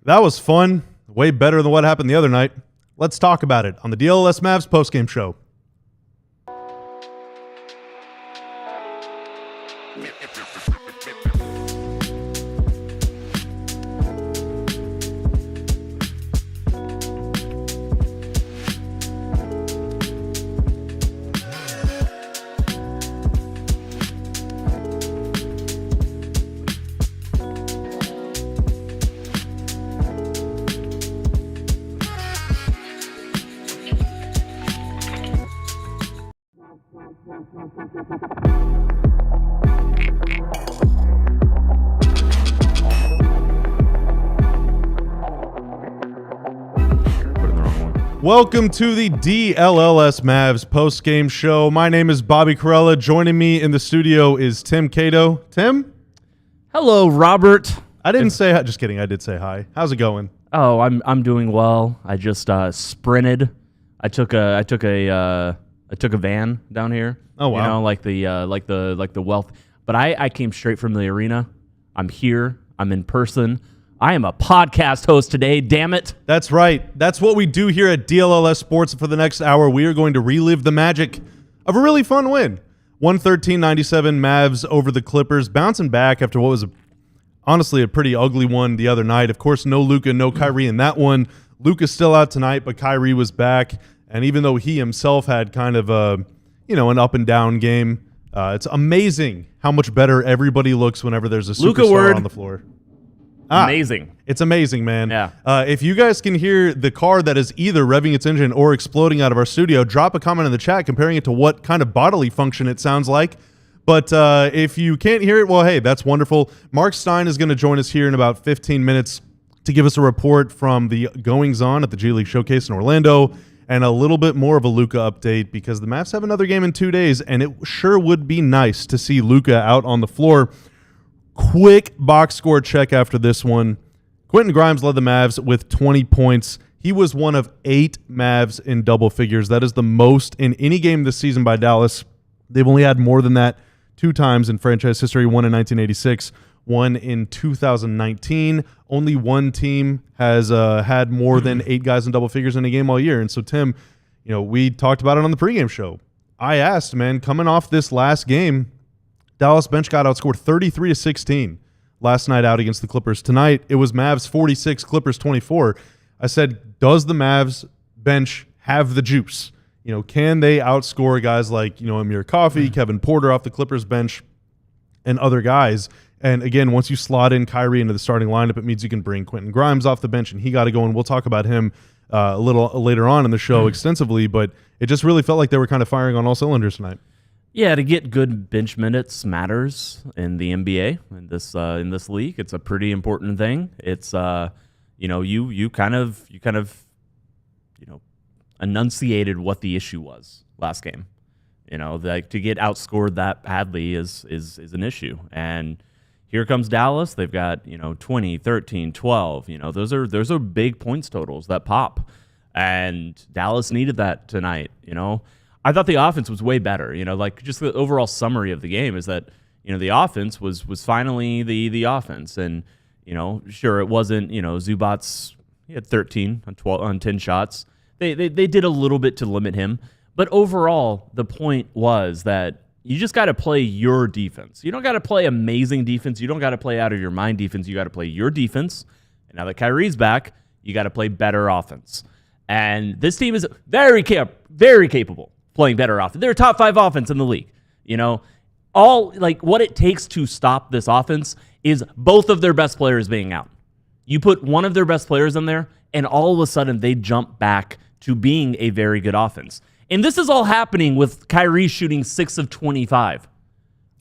That was fun. Way better than what happened the other night. Let's talk about it on the DLS Mavs postgame show. Welcome to the DLS Mavs postgame show. My name is Bobby Corella. Joining me in the studio is Tim Cato. Tim? Hello, Robert. I didn't say hi. Just kidding. I did say hi. How's it going? Oh, I'm doing well. I just sprinted. I took a van down here. Oh wow! You know, like the wealth. But I came straight from the arena. I'm here. I'm in person. I am a podcast host today, damn it. That's right. That's what we do here at DLLS Sports. For the next hour, we are going to relive the magic of a really fun win. 113-97 Mavs over the Clippers, bouncing back after what was honestly a pretty ugly one the other night. Of course, no Luka, no Kyrie in that one. Luka's still out tonight, but Kyrie was back. And even though he himself had kind of an up and down game, it's amazing how much better everybody looks whenever there's a superstar on the floor. Amazing. It's amazing, man. Yeah. If you guys can hear the car that is either revving its engine or exploding out of our studio, drop a comment in the chat comparing it to what kind of bodily function it sounds like. But if you can't hear it, well, hey, that's wonderful. Marc Stein is going to join us here in about 15 minutes to give us a report from the goings-on at the G League Showcase in Orlando and a little bit more of a Luka update because the Mavs have another game in 2 days, and it sure would be nice to see Luka out on the floor. Quick box score check after this one. Quentin Grimes led the Mavs with 20 points. He was one of 8 Mavs in double figures. That is the most in any game this season by Dallas. They've only had more than that 2 times in franchise history, one in 1986, one in 2019. Only one team has had more than 8 guys in double figures in a game all year. And so, Tim, we talked about it on the pregame show. I asked, man, coming off this last game, Dallas bench got outscored 33-16 last night out against the Clippers. Tonight, it was Mavs 46, Clippers 24. I said, does the Mavs bench have the juice? Can they outscore guys like, Amir Coffey, Kevin Porter off the Clippers bench, and other guys? And again, once you slot in Kyrie into the starting lineup, it means you can bring Quentin Grimes off the bench, and he got to go, and we'll talk about him a little later on in the show extensively, but it just really felt like they were kind of firing on all cylinders tonight. Yeah, to get good bench minutes matters in the NBA in this league. It's a pretty important thing. It's you kind of enunciated what the issue was last game. To get outscored that badly is an issue. And here comes Dallas. They've got 20, 13, 12. Those are big points totals that pop, and Dallas needed that tonight. I thought the offense was way better. Just the overall summary of the game is that, the offense was finally the offense. And, sure, it wasn't, Zubac's, he had 13 on 10 shots. They did a little bit to limit him. But overall, the point was that you just got to play your defense. You don't got to play amazing defense. You don't got to play out of your mind defense. You got to play your defense. And now that Kyrie's back, you got to play better offense. And this team is very capable playing better offense. They're a top 5 offense in the league. What it takes to stop this offense is both of their best players being out. You put one of their best players in there, and all of a sudden they jump back to being a very good offense. And this is all happening with Kyrie shooting 6 of 25.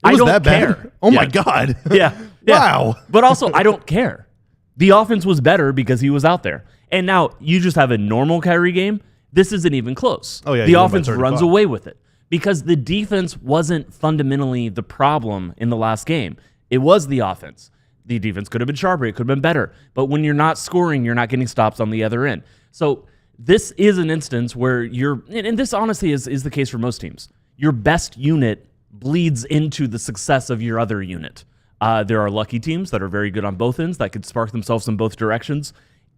I don't care. Bad? Oh my God. Yeah. Wow. But also, I don't care. The offense was better because he was out there. And now you just have a normal Kyrie game. This isn't even close. Oh, yeah, the offense runs away with it because the defense wasn't fundamentally the problem in the last game. It was the offense. The defense could have been sharper. It could have been better. But when you're not scoring, you're not getting stops on the other end. So this is an instance where and this honestly is the case for most teams. Your best unit bleeds into the success of your other unit. There are lucky teams that are very good on both ends that could spark themselves in both directions.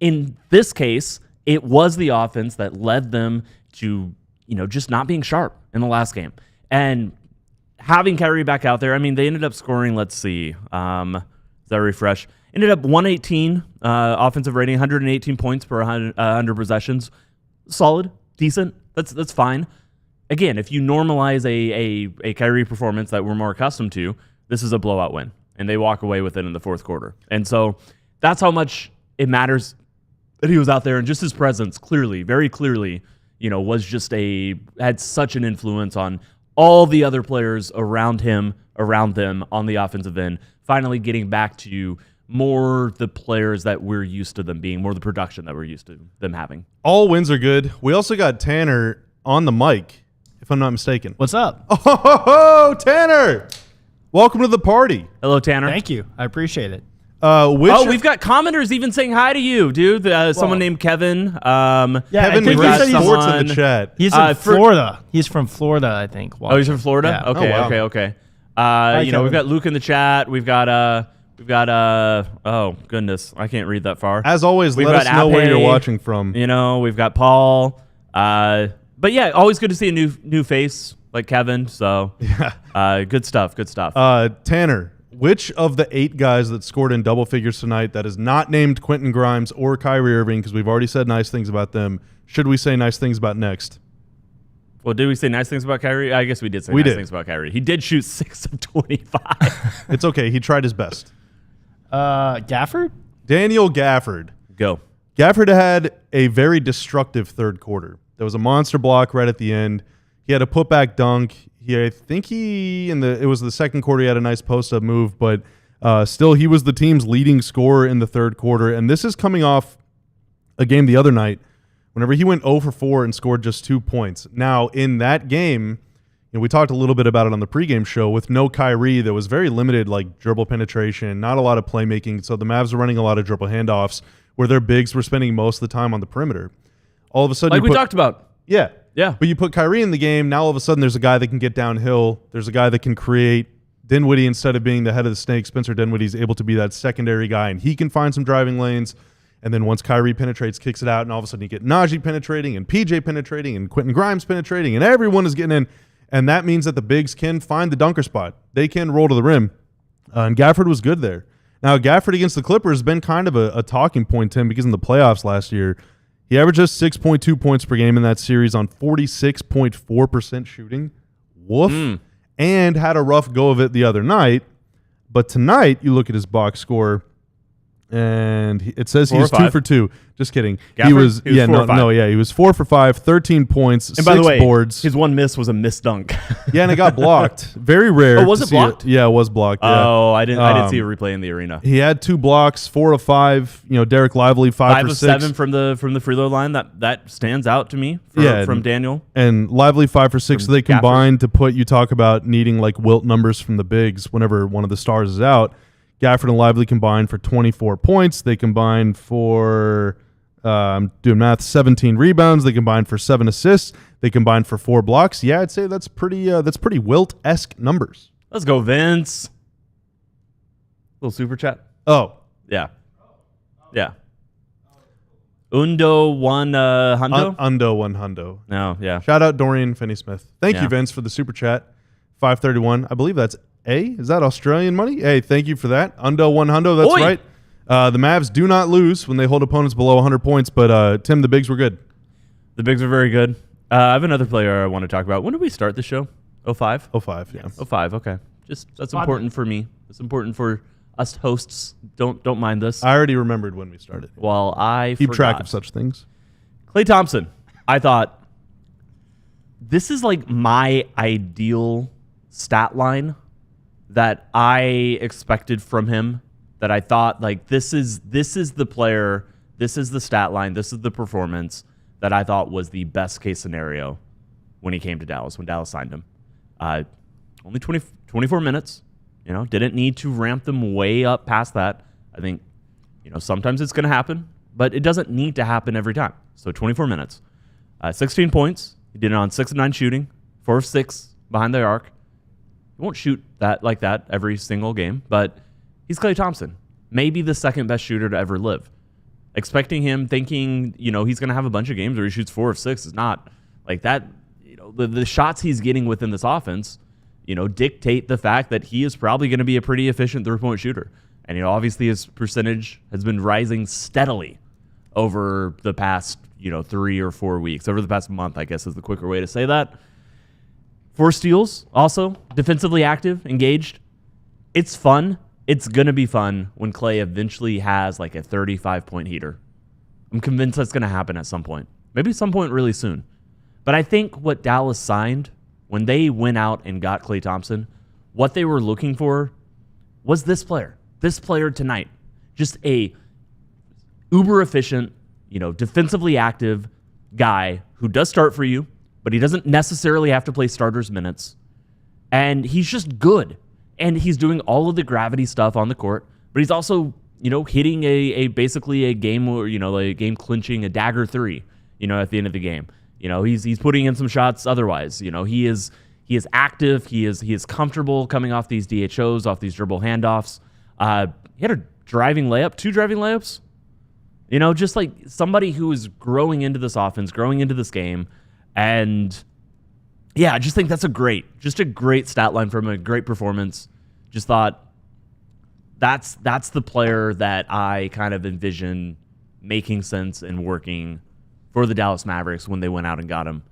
in this case, it was the offense that led them to, just not being sharp in the last game. And having Kyrie back out there, I mean, they ended up scoring, let's see, does that refresh? Ended up 118 offensive rating, 118 points per 100 possessions. Solid, decent. That's fine. Again, if you normalize a Kyrie performance that we're more accustomed to, this is a blowout win, and they walk away with it in the fourth quarter. And so that's how much it matters that he was out there, and just his presence clearly, very clearly, was just had such an influence on all the other players around him, around them on the offensive end, finally getting back to more the players that we're used to them being, more the production that we're used to them having. All wins are good. We also got Tanner on the mic, if I'm not mistaken. What's up? Oh, Tanner! Welcome to the party. Hello, Tanner. Thank you. I appreciate it. We've got commenters even saying hi to you, dude. Someone named Kevin. Kevin we've got Sports in the chat. He's in Florida. He's from Florida, I think. Oh, he's from Florida? Yeah. Okay, Oh, wow. okay. Kevin. We've got Luke in the chat. We've got oh goodness, I can't read that far. As always, We've let us got know where Ape, you're watching from. We've got Paul. But yeah, always good to see a new face like Kevin. So good stuff. Tanner, which of the 8 guys that scored in double figures tonight that is not named Quentin Grimes or Kyrie Irving, because we've already said nice things about them, should we say nice things about next? Well, did we say nice things about Kyrie? I guess we did say nice things about Kyrie. He did shoot 6 of 25. It's okay. He tried his best. Gafford? Daniel Gafford. Go. Gafford had a very destructive third quarter. There was a monster block right at the end. He had a putback dunk. It was the second quarter. He had a nice post-up move, but still, he was the team's leading scorer in the third quarter. And this is coming off a game the other night whenever he went 0 for 4 and scored just 2 points. Now, in that game, we talked a little bit about it on the pregame show. With no Kyrie, there was very limited dribble penetration, not a lot of playmaking. So the Mavs were running a lot of dribble handoffs where their bigs were spending most of the time on the perimeter. All of a sudden, we talked about. Yeah. Yeah. But you put Kyrie in the game, now all of a sudden there's a guy that can get downhill. There's a guy that can create. Dinwiddie, instead of being the head of the snake, Spencer Dinwiddie's able to be that secondary guy, and he can find some driving lanes. And then once Kyrie penetrates, kicks it out, and all of a sudden you get Naji penetrating and PJ penetrating and Quentin Grimes penetrating, and everyone is getting in. And that means that the bigs can find the dunker spot. They can roll to the rim. And Gafford was good there. Now, Gafford against the Clippers has been kind of a talking point, Tim, because in the playoffs last year, he averaged just 6.2 points per game in that series on 46.4% shooting. Woof. And had a rough go of it the other night. But tonight, you look at his box score, and it says he was 2 for 2. Just kidding. Gafford? He was 4 for 5. He was 4 for 5, 13 points, And 6 by the way, boards. his one miss was a missed dunk. Yeah, and it got blocked. Very rare. Oh, was to it see blocked? Yeah, it was blocked. Yeah. Oh, I didn't see a replay in the arena. He had 2 blocks, 4 of 5. Derek Lively, 5 5 for of 6. 7 from the free throw line. That stands out to me from Daniel. And Lively 5 for 6. So they Gafford. combined to put, you talk about needing Wilt numbers from the bigs whenever one of the stars is out. Gafford and Lively combined for 24 points. They combined for, I'm doing math, 17 rebounds. They combined for 7 assists. They combined for 4 blocks. Yeah, I'd say that's pretty Wilt-esque numbers. Let's go, Vince. Little super chat. Oh. Yeah. Undo one hundo. Undo one hundo. No, yeah. Shout out Dorian Finney-Smith. Thank Yeah. you, Vince, for the super chat. 531. I believe that's Is that Australian money? Hey, thank you for that. Undo one hundo. That's Oi. right. The Mavs do not lose when they hold opponents below 100 points, but Tim, the bigs were good. The bigs are very good. I have another player I want to talk about. When did we start the show? 05? 05, yeah. 05, okay. That's important for me. It's important for us hosts. Don't mind this. I already remembered when we started. While I Keep forgot. track of such things. Klay Thompson. I thought this is my ideal stat line that I expected from him, that I thought this is the player, this is the stat line, this is the performance that I thought was the best case scenario when he came to Dallas, when Dallas signed him. Only 24 minutes, didn't need to ramp them way up past that. I think, sometimes it's going to happen, but it doesn't need to happen every time. So 24 minutes, 16 points. He did it on 6 of 9 shooting, 4 of 6 behind the arc. He won't shoot that like that every single game, but he's Klay Thompson, maybe the second best shooter to ever live. expecting him, thinking, he's going to have a bunch of games where he shoots 4 of 6 is not like that. The shots he's getting within this offense, dictate the fact that he is probably going to be a pretty efficient 3-point shooter. And, obviously his percentage has been rising steadily over the past, 3 or 4 weeks, over the past month, I guess is the quicker way to say that. 4 steals, also defensively active, engaged. It's fun. It's going to be fun when Klay eventually has like a 35-point heater. I'm convinced that's going to happen at some point. Maybe some point really soon. But I think what Dallas signed when they went out and got Klay Thompson, what they were looking for was this player. This player tonight. Just a uber efficient, defensively active guy who does start for you, but he doesn't necessarily have to play starters minutes. And he's just good. And he's doing all of the gravity stuff on the court, but he's also, hitting a basically a game or, a game clinching, a dagger 3, at the end of the game. He's putting in some shots otherwise. He is active, he is comfortable coming off these DHOs, off these dribble handoffs. He had a driving layup, 2 driving layups. Just like somebody who is growing into this offense, growing into this game. And yeah, I just think that's a great stat line from a great performance. Just thought that's the player that I kind of envision making sense and working for the Dallas Mavericks when they went out and got him.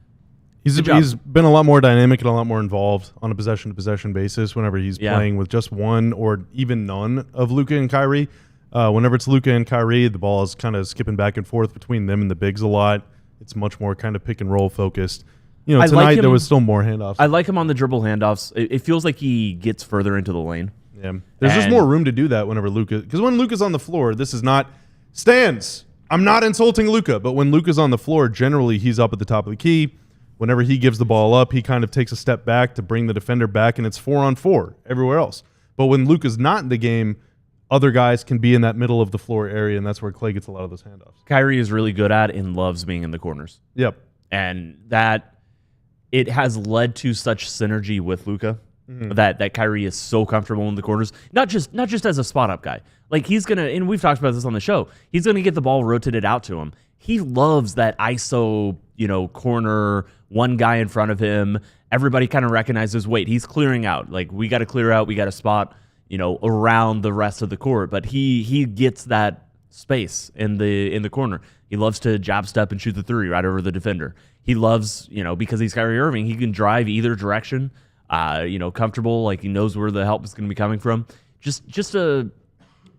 He's been a lot more dynamic and a lot more involved on a possession-to-possession basis whenever he's playing with just one or even none of Luka and Kyrie. Whenever it's Luka and Kyrie, the ball is kind of skipping back and forth between them and the bigs a lot. It's much more kind of pick-and-roll focused. Tonight there was still more handoffs. I like him on the dribble handoffs. It feels like he gets further into the lane. Yeah, there's just more room to do that whenever Luka. Because when Luka's on the floor, this is not stands. I'm not insulting Luka, but when Luka's on the floor, generally he's up at the top of the key. Whenever he gives the ball up, he kind of takes a step back to bring the defender back, and it's 4-on-4 everywhere else. But when Luka's not in the game, other guys can be in that middle of the floor area, and that's where Klay gets a lot of those handoffs. Kyrie is really good at and loves being in the corners. Yep. And that it has led to such synergy with Luka that Kyrie is so comfortable in the corners. Not just as a spot up guy. Like he's gonna, and we've talked about this on the show, he's gonna get the ball rotated out to him. He loves that ISO, corner, one guy in front of him. Everybody kind of recognizes, wait, he's clearing out. Like we got to clear out, we got to spot, around the rest of the court. But he gets that space in the corner. He loves to jab step and shoot the 3 right over the defender. He loves, because he's Kyrie Irving, he can drive either direction. Comfortable, like he knows where the help is going to be coming from. Just a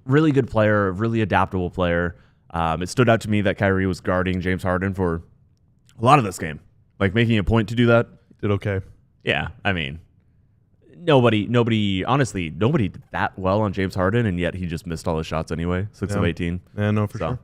really good player, a really adaptable player. It stood out to me that Kyrie was guarding James Harden for a lot of this game, like making a point to do that. Did okay. Yeah, I mean, nobody did that well on James Harden, and yet he just missed all his shots anyway. 6 of 18. Yeah, no, for sure.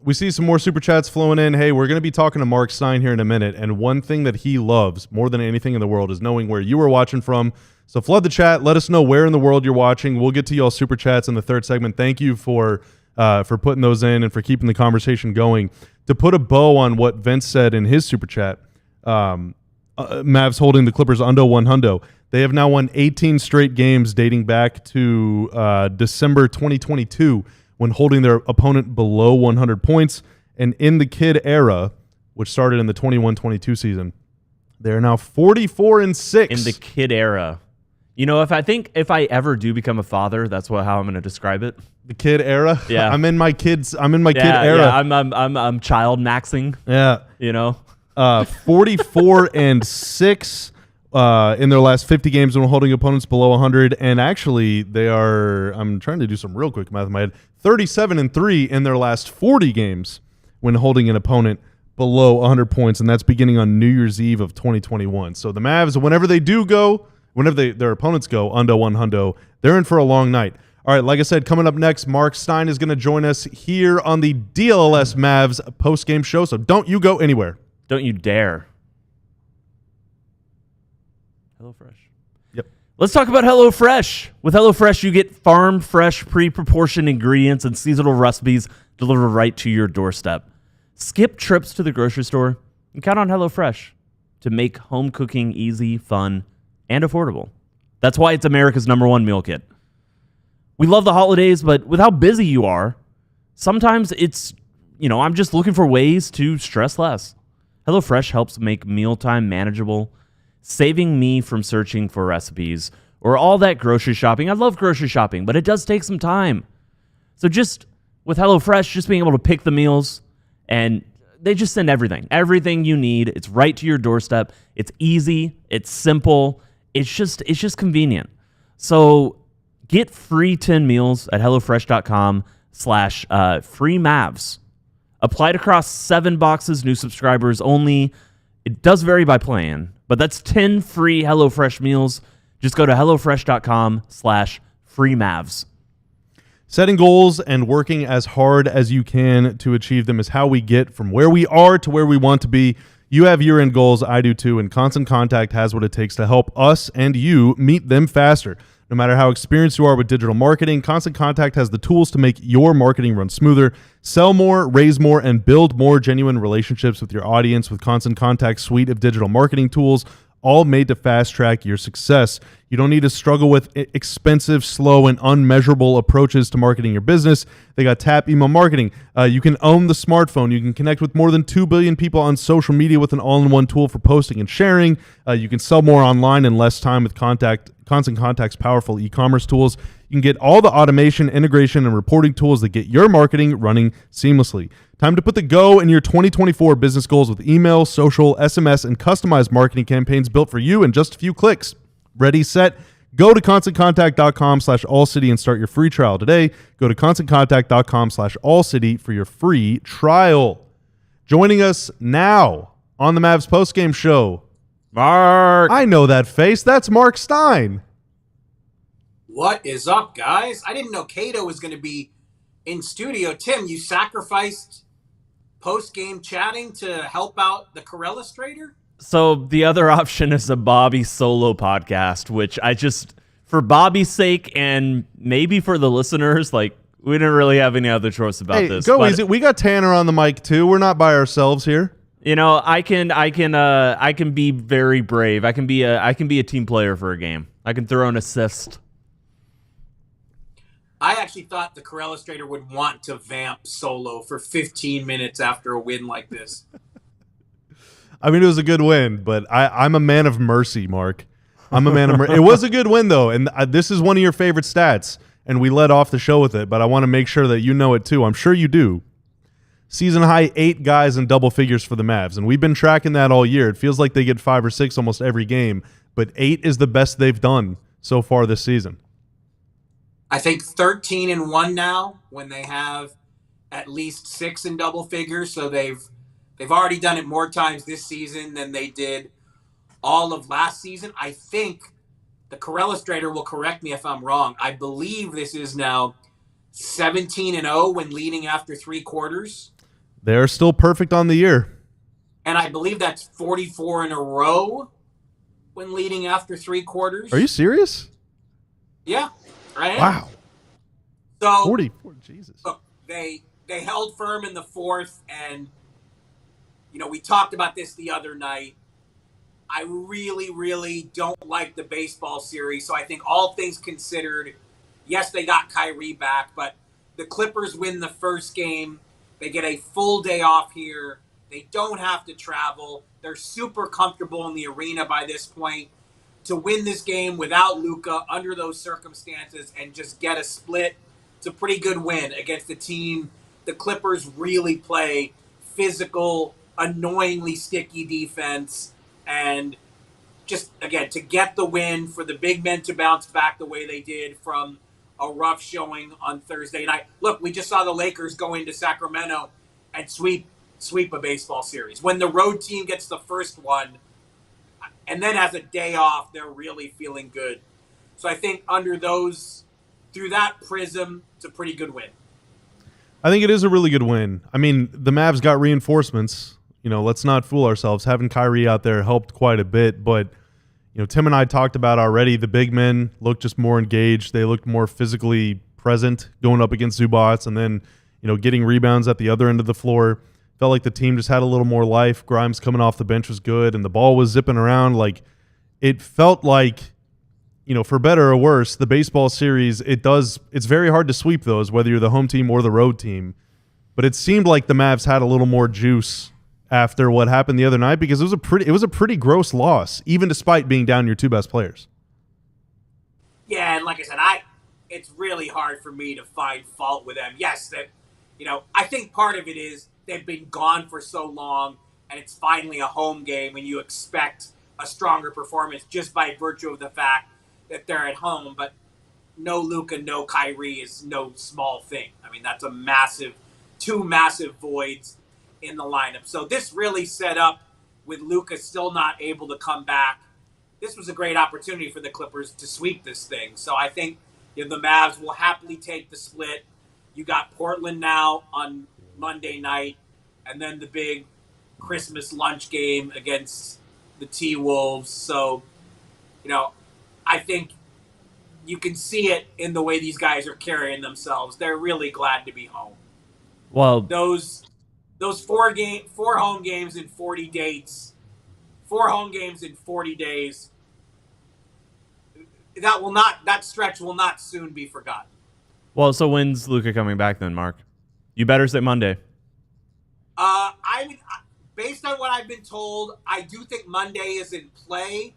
We see some more super chats flowing in. Hey, we're going to be talking to Marc Stein here in a minute, and one thing that he loves more than anything in the world is knowing where you are watching from. So flood the chat. Let us know where in the world you're watching. We'll get to y'all super chats in the third segment. Thank you for putting those in and for keeping the conversation going. To put a bow on what Vince said in his super chat, Mavs holding the Clippers under 100. They have now won 18 straight games dating back to December 2022 when holding their opponent below 100 points. And in the Kid era, which started in the 21-22 season, they are now 44-6. In the Kid era. If I ever do become a father, that's how I'm going to describe it. The Kid era? Yeah. I'm in my kid era. Yeah, I'm child maxing. Yeah. 44-6 in their last 50 games when holding opponents below 100. And actually, they are, I'm trying to do some real quick math in my head, 37-3 in their last 40 games when holding an opponent below 100 points. And that's beginning on New Year's Eve of 2021. So the Mavs, whenever their opponents go under 100, they're in for a long night. All right, like I said, coming up next, Marc Stein is going to join us here on the DLS Mavs postgame show. So don't you go anywhere. Don't you dare. HelloFresh. Yep. Let's talk about HelloFresh. With HelloFresh, you get farm fresh, pre-proportioned ingredients and seasonal recipes delivered right to your doorstep. Skip trips to the grocery store and count on HelloFresh to make home cooking easy, fun, and affordable. That's why it's America's #1 meal kit. We love the holidays, but with how busy you are, Sometimes it's, I'm just looking for ways to stress less. HelloFresh helps make mealtime manageable, saving me from searching for recipes or all that grocery shopping. I love grocery shopping, but it does take some time. So just with HelloFresh, just being able to pick the meals, and they just send everything you need. It's right to your doorstep. It's easy. It's simple. It's just convenient. So get free 10 meals at HelloFresh.com/free Mavs. Applied across 7 boxes, new subscribers only. It does vary by plan, but that's 10 free HelloFresh meals. Just go to HelloFresh.com/free Mavs. Setting goals and working as hard as you can to achieve them is how we get from where we are to where we want to be. You have year-end goals, I do too, and Constant Contact has what it takes to help us and you meet them faster. No matter how experienced you are with digital marketing, Constant Contact has the tools to make your marketing run smoother. Sell more, raise more, and build more genuine relationships with your audience with Constant Contact's suite of digital marketing tools, all made to fast-track your success. You don't need to struggle with expensive, slow, and unmeasurable approaches to marketing your business. They got tap email marketing. You can own the smartphone. You can connect with more than 2 billion people on social media with an all-in-one tool for posting and sharing. You can sell more online in less time with Constant Contact's powerful e-commerce tools. You can get all the automation, integration, and reporting tools that get your marketing running seamlessly. Time to put the go in your 2024 business goals with email, social, SMS, and customized marketing campaigns built for you in just a few clicks. Ready, set, go to ConstantContact.com/allcity and start your free trial today. Go to ConstantContact.com/allcity for your free trial. Joining us now on the Mavs postgame show, Mark. I know that face. That's Marc Stein. What is up, guys? I didn't know Cato was going to be in studio. Tim, you sacrificed post-game chatting to help out the Corellustrator? So the other option is a Bobby solo podcast, which for Bobby's sake and maybe for the listeners, we didn't really have any other choice about this. Go easy. We got Tanner on the mic too. We're not by ourselves here. I can be very brave. I can be a team player for a game. I can throw an assist. I actually thought the Corellustrator would want to vamp solo for 15 minutes after a win like this. I mean, it was a good win, but I'm a man of mercy, Mark. I'm a man of mercy. It was a good win, though, and this is one of your favorite stats, and we led off the show with it, but I want to make sure that you know it, too. I'm sure you do. Season high 8 guys in double figures for the Mavs, and we've been tracking that all year. It feels like they get 5 or 6 almost every game, but 8 is the best they've done so far this season. I think 13-1 now when they have at least 6 in double figures, so they've already done it more times this season than they did all of last season. I think the Corellustrator will correct me if I'm wrong. I believe this is now 17-0 when leading after 3 quarters. They're still perfect on the year. And I believe that's 44 in a row when leading after 3 quarters. Are you serious? Yeah. Right? Wow. So 44, Jesus. Look, they held firm in the fourth, and we talked about this the other night. I really, really don't like the baseball series. So I think all things considered, yes, they got Kyrie back, but the Clippers win the first game. They get a full day off here. They don't have to travel. They're super comfortable in the arena by this point. To win this game without Luka under those circumstances and just get a split, it's a pretty good win against the team. The Clippers really play physical, annoyingly sticky defense, and just, again, to get the win, for the big men to bounce back the way they did from a rough showing on Thursday night. Look, we just saw the Lakers go into Sacramento and sweep a baseball series. When the road team gets the first one and then has a day off, they're really feeling good. So I think through that prism, it's a pretty good win. I think it is a really good win. I mean, the Mavs got reinforcements. Let's not fool ourselves. Having Kyrie out there helped quite a bit, but Tim and I talked about already, the big men looked just more engaged. They looked more physically present going up against Zubats, and then, getting rebounds at the other end of the floor. Felt like the team just had a little more life. Grimes coming off the bench was good, and the ball was zipping around. It felt like, for better or worse, the baseball series, it's very hard to sweep those, whether you're the home team or the road team. but it seemed like the Mavs had a little more juice after what happened the other night, because it was a pretty gross loss, even despite being down your two best players. Yeah, and like I said, it's really hard for me to find fault with them. Yes, I think part of it is they've been gone for so long, and it's finally a home game, and you expect a stronger performance just by virtue of the fact that they're at home. But no Luka, no Kyrie is no small thing. I mean, that's two massive voids in the lineup. So this really set up with Luka still not able to come back. This was a great opportunity for the Clippers to sweep this thing. So I think the Mavs will happily take the split. You got Portland now on Monday night, and then the big Christmas lunch game against the T-Wolves. So, I think you can see it in the way these guys are carrying themselves. They're really glad to be home. Well, those 4 home games in 40 dates, 4 home games in 40 days. That stretch will not soon be forgotten. Well, so when's Luka coming back then, Mark? You better say Monday. Based on what I've been told, I do think Monday is in play.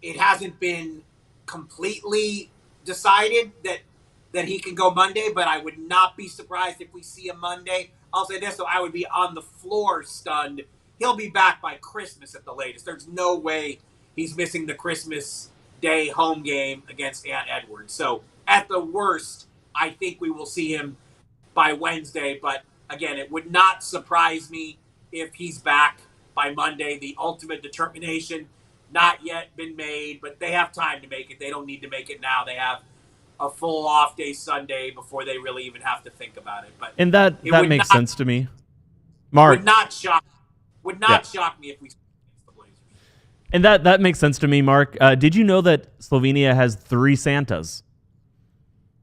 It hasn't been completely decided that he can go Monday, but I would not be surprised if we see him Monday. I'll say this, though, I would be on the floor stunned. He'll be back by Christmas at the latest. There's no way he's missing the Christmas Day home game against Aunt Edwards. So at the worst, I think we will see him by Wednesday. But again, it would not surprise me if he's back by Monday. The ultimate determination not yet been made, but they have time to make it. They don't need to make it now. They have a full off day Sunday before they really even have to think about it. But and that makes sense to me. Mark, would not shock me if we. And that makes sense to me, Mark. Did you know that Slovenia has 3 Santas?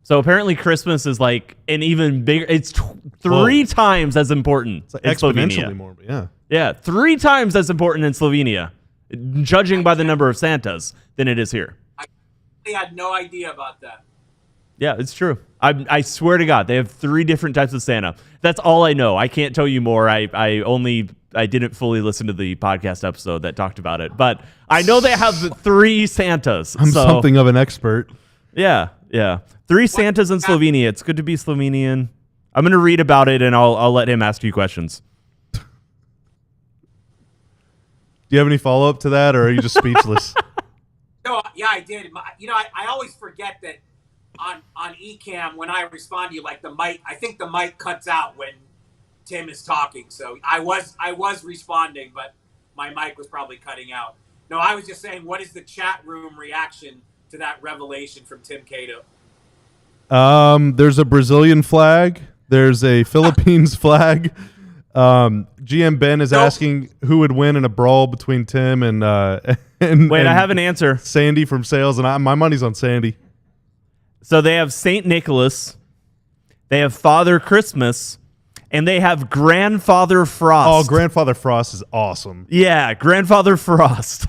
So apparently Christmas is like an even bigger. It's 3 times as important like in exponentially Slovenia. more, but yeah. Yeah, 3 times as important in Slovenia, judging by the number of Santas, than it is here. I had no idea about that. Yeah, it's true. I swear to God, they have 3 different types of Santa. That's all I know. I can't tell you more. I didn't fully listen to the podcast episode that talked about it, but I know they have 3 Santas. I'm something of an expert. Yeah. 3 Santas in Slovenia. It's good to be Slovenian. I'm going to read about it, and I'll let him ask you questions. Do you have any follow-up to that, or are you just speechless? No, yeah, I did. I always forget that on eCam, when I respond to you, like I think the mic cuts out when Tim is talking. So I was responding, but my mic was probably cutting out. No, I was just saying, what is the chat room reaction to that revelation from Tim Cato? There's a Brazilian flag. There's a Philippines flag. GM Ben is asking who would win in a brawl between Tim and Wait, I have an answer. Sandy from Sales, and my money's on Sandy. So they have Saint Nicholas, they have Father Christmas, and they have Grandfather Frost. Oh, Grandfather Frost is awesome. Yeah, Grandfather Frost.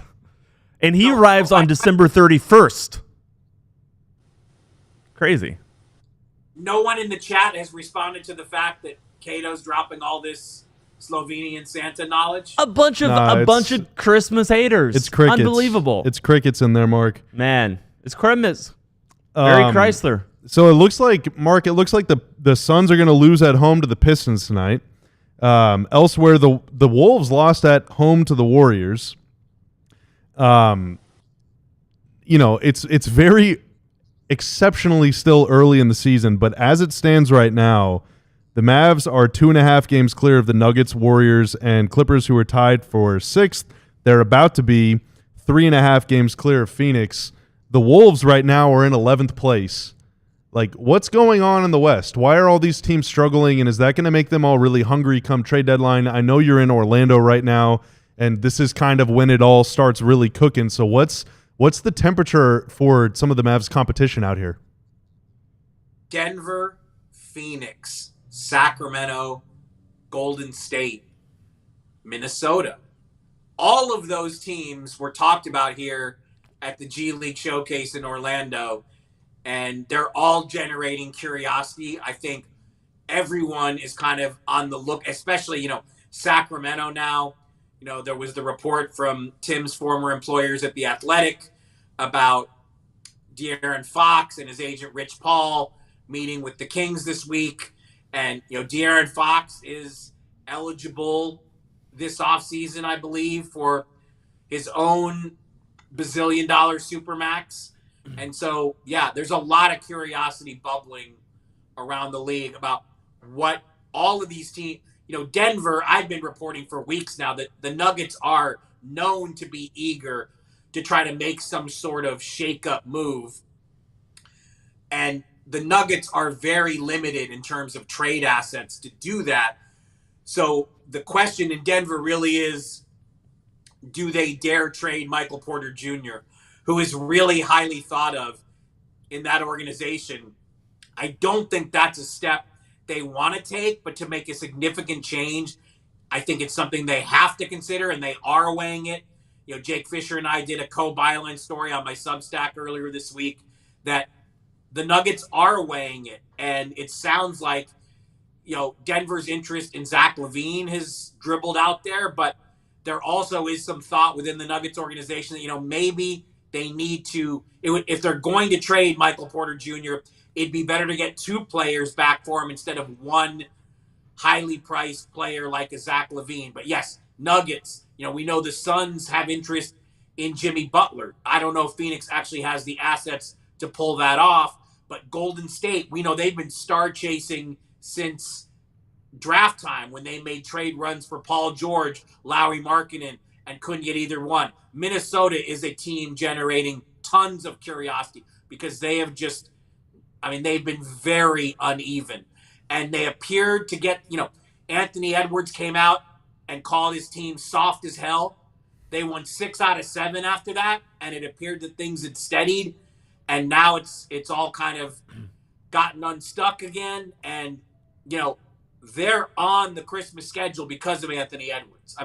And he arrives on December 31st. Crazy. No one in the chat has responded to the fact that Cato's dropping all this Slovenian Santa knowledge. A bunch of Christmas haters. It's crickets. Unbelievable. It's crickets in there, Mark. Man, it's Christmas. Very Chrysler. So it looks like, Mark, the Suns are going to lose at home to the Pistons tonight. Elsewhere, the Wolves lost at home to the Warriors. It's very exceptionally still early in the season, but as it stands right now, the Mavs are 2.5 games clear of the Nuggets, Warriors, and Clippers, who are tied for 6th. They're about to be 3.5 games clear of Phoenix. The Wolves right now are in 11th place. Like, what's going on in the West? Why are all these teams struggling, and is that going to make them all really hungry come trade deadline? I know you're in Orlando right now, and this is kind of when it all starts really cooking. So what's the temperature for some of the Mavs competition out here? Denver, Phoenix, Sacramento, Golden State, Minnesota. All of those teams were talked about here at the G League Showcase in Orlando, and they're all generating curiosity. I think everyone is kind of on the look, especially, Sacramento now. There was the report from Tim's former employers at The Athletic about De'Aaron Fox and his agent Rich Paul meeting with the Kings this week. And, De'Aaron Fox is eligible this offseason, I believe, for his own bazillion-dollar supermax. And so, yeah, there's a lot of curiosity bubbling around the league about what all of these teams, Denver, I've been reporting for weeks now that the Nuggets are known to be eager to try to make some sort of shake-up move. And the Nuggets are very limited in terms of trade assets to do that. So the question in Denver really is, do they dare trade Michael Porter Jr., who is really highly thought of in that organization? I don't think that's a step they want to take, but to make a significant change, I think it's something they have to consider, and they are weighing it. Jake Fisher and I did a co-byline story on my Substack earlier this week that the Nuggets are weighing it, and it sounds like, Denver's interest in Zach LaVine has dribbled out there, but there also is some thought within the Nuggets organization that, maybe they need to, if they're going to trade Michael Porter Jr., it'd be better to get 2 players back for him instead of one highly priced player like a Zach LaVine. But yes, Nuggets, we know the Suns have interest in Jimmy Butler. I don't know if Phoenix actually has the assets to pull that off, but Golden State, we know they've been star chasing since draft time when they made trade runs for Paul George, Lauri Markkanen, and couldn't get either one. Minnesota is a team generating tons of curiosity because they have just, they've been very uneven. And they appeared to get, Anthony Edwards came out and called his team soft as hell. They won 6 out of 7 after that, and it appeared that things had steadied. And now it's all kind of gotten unstuck again. And, they're on the Christmas schedule because of Anthony Edwards.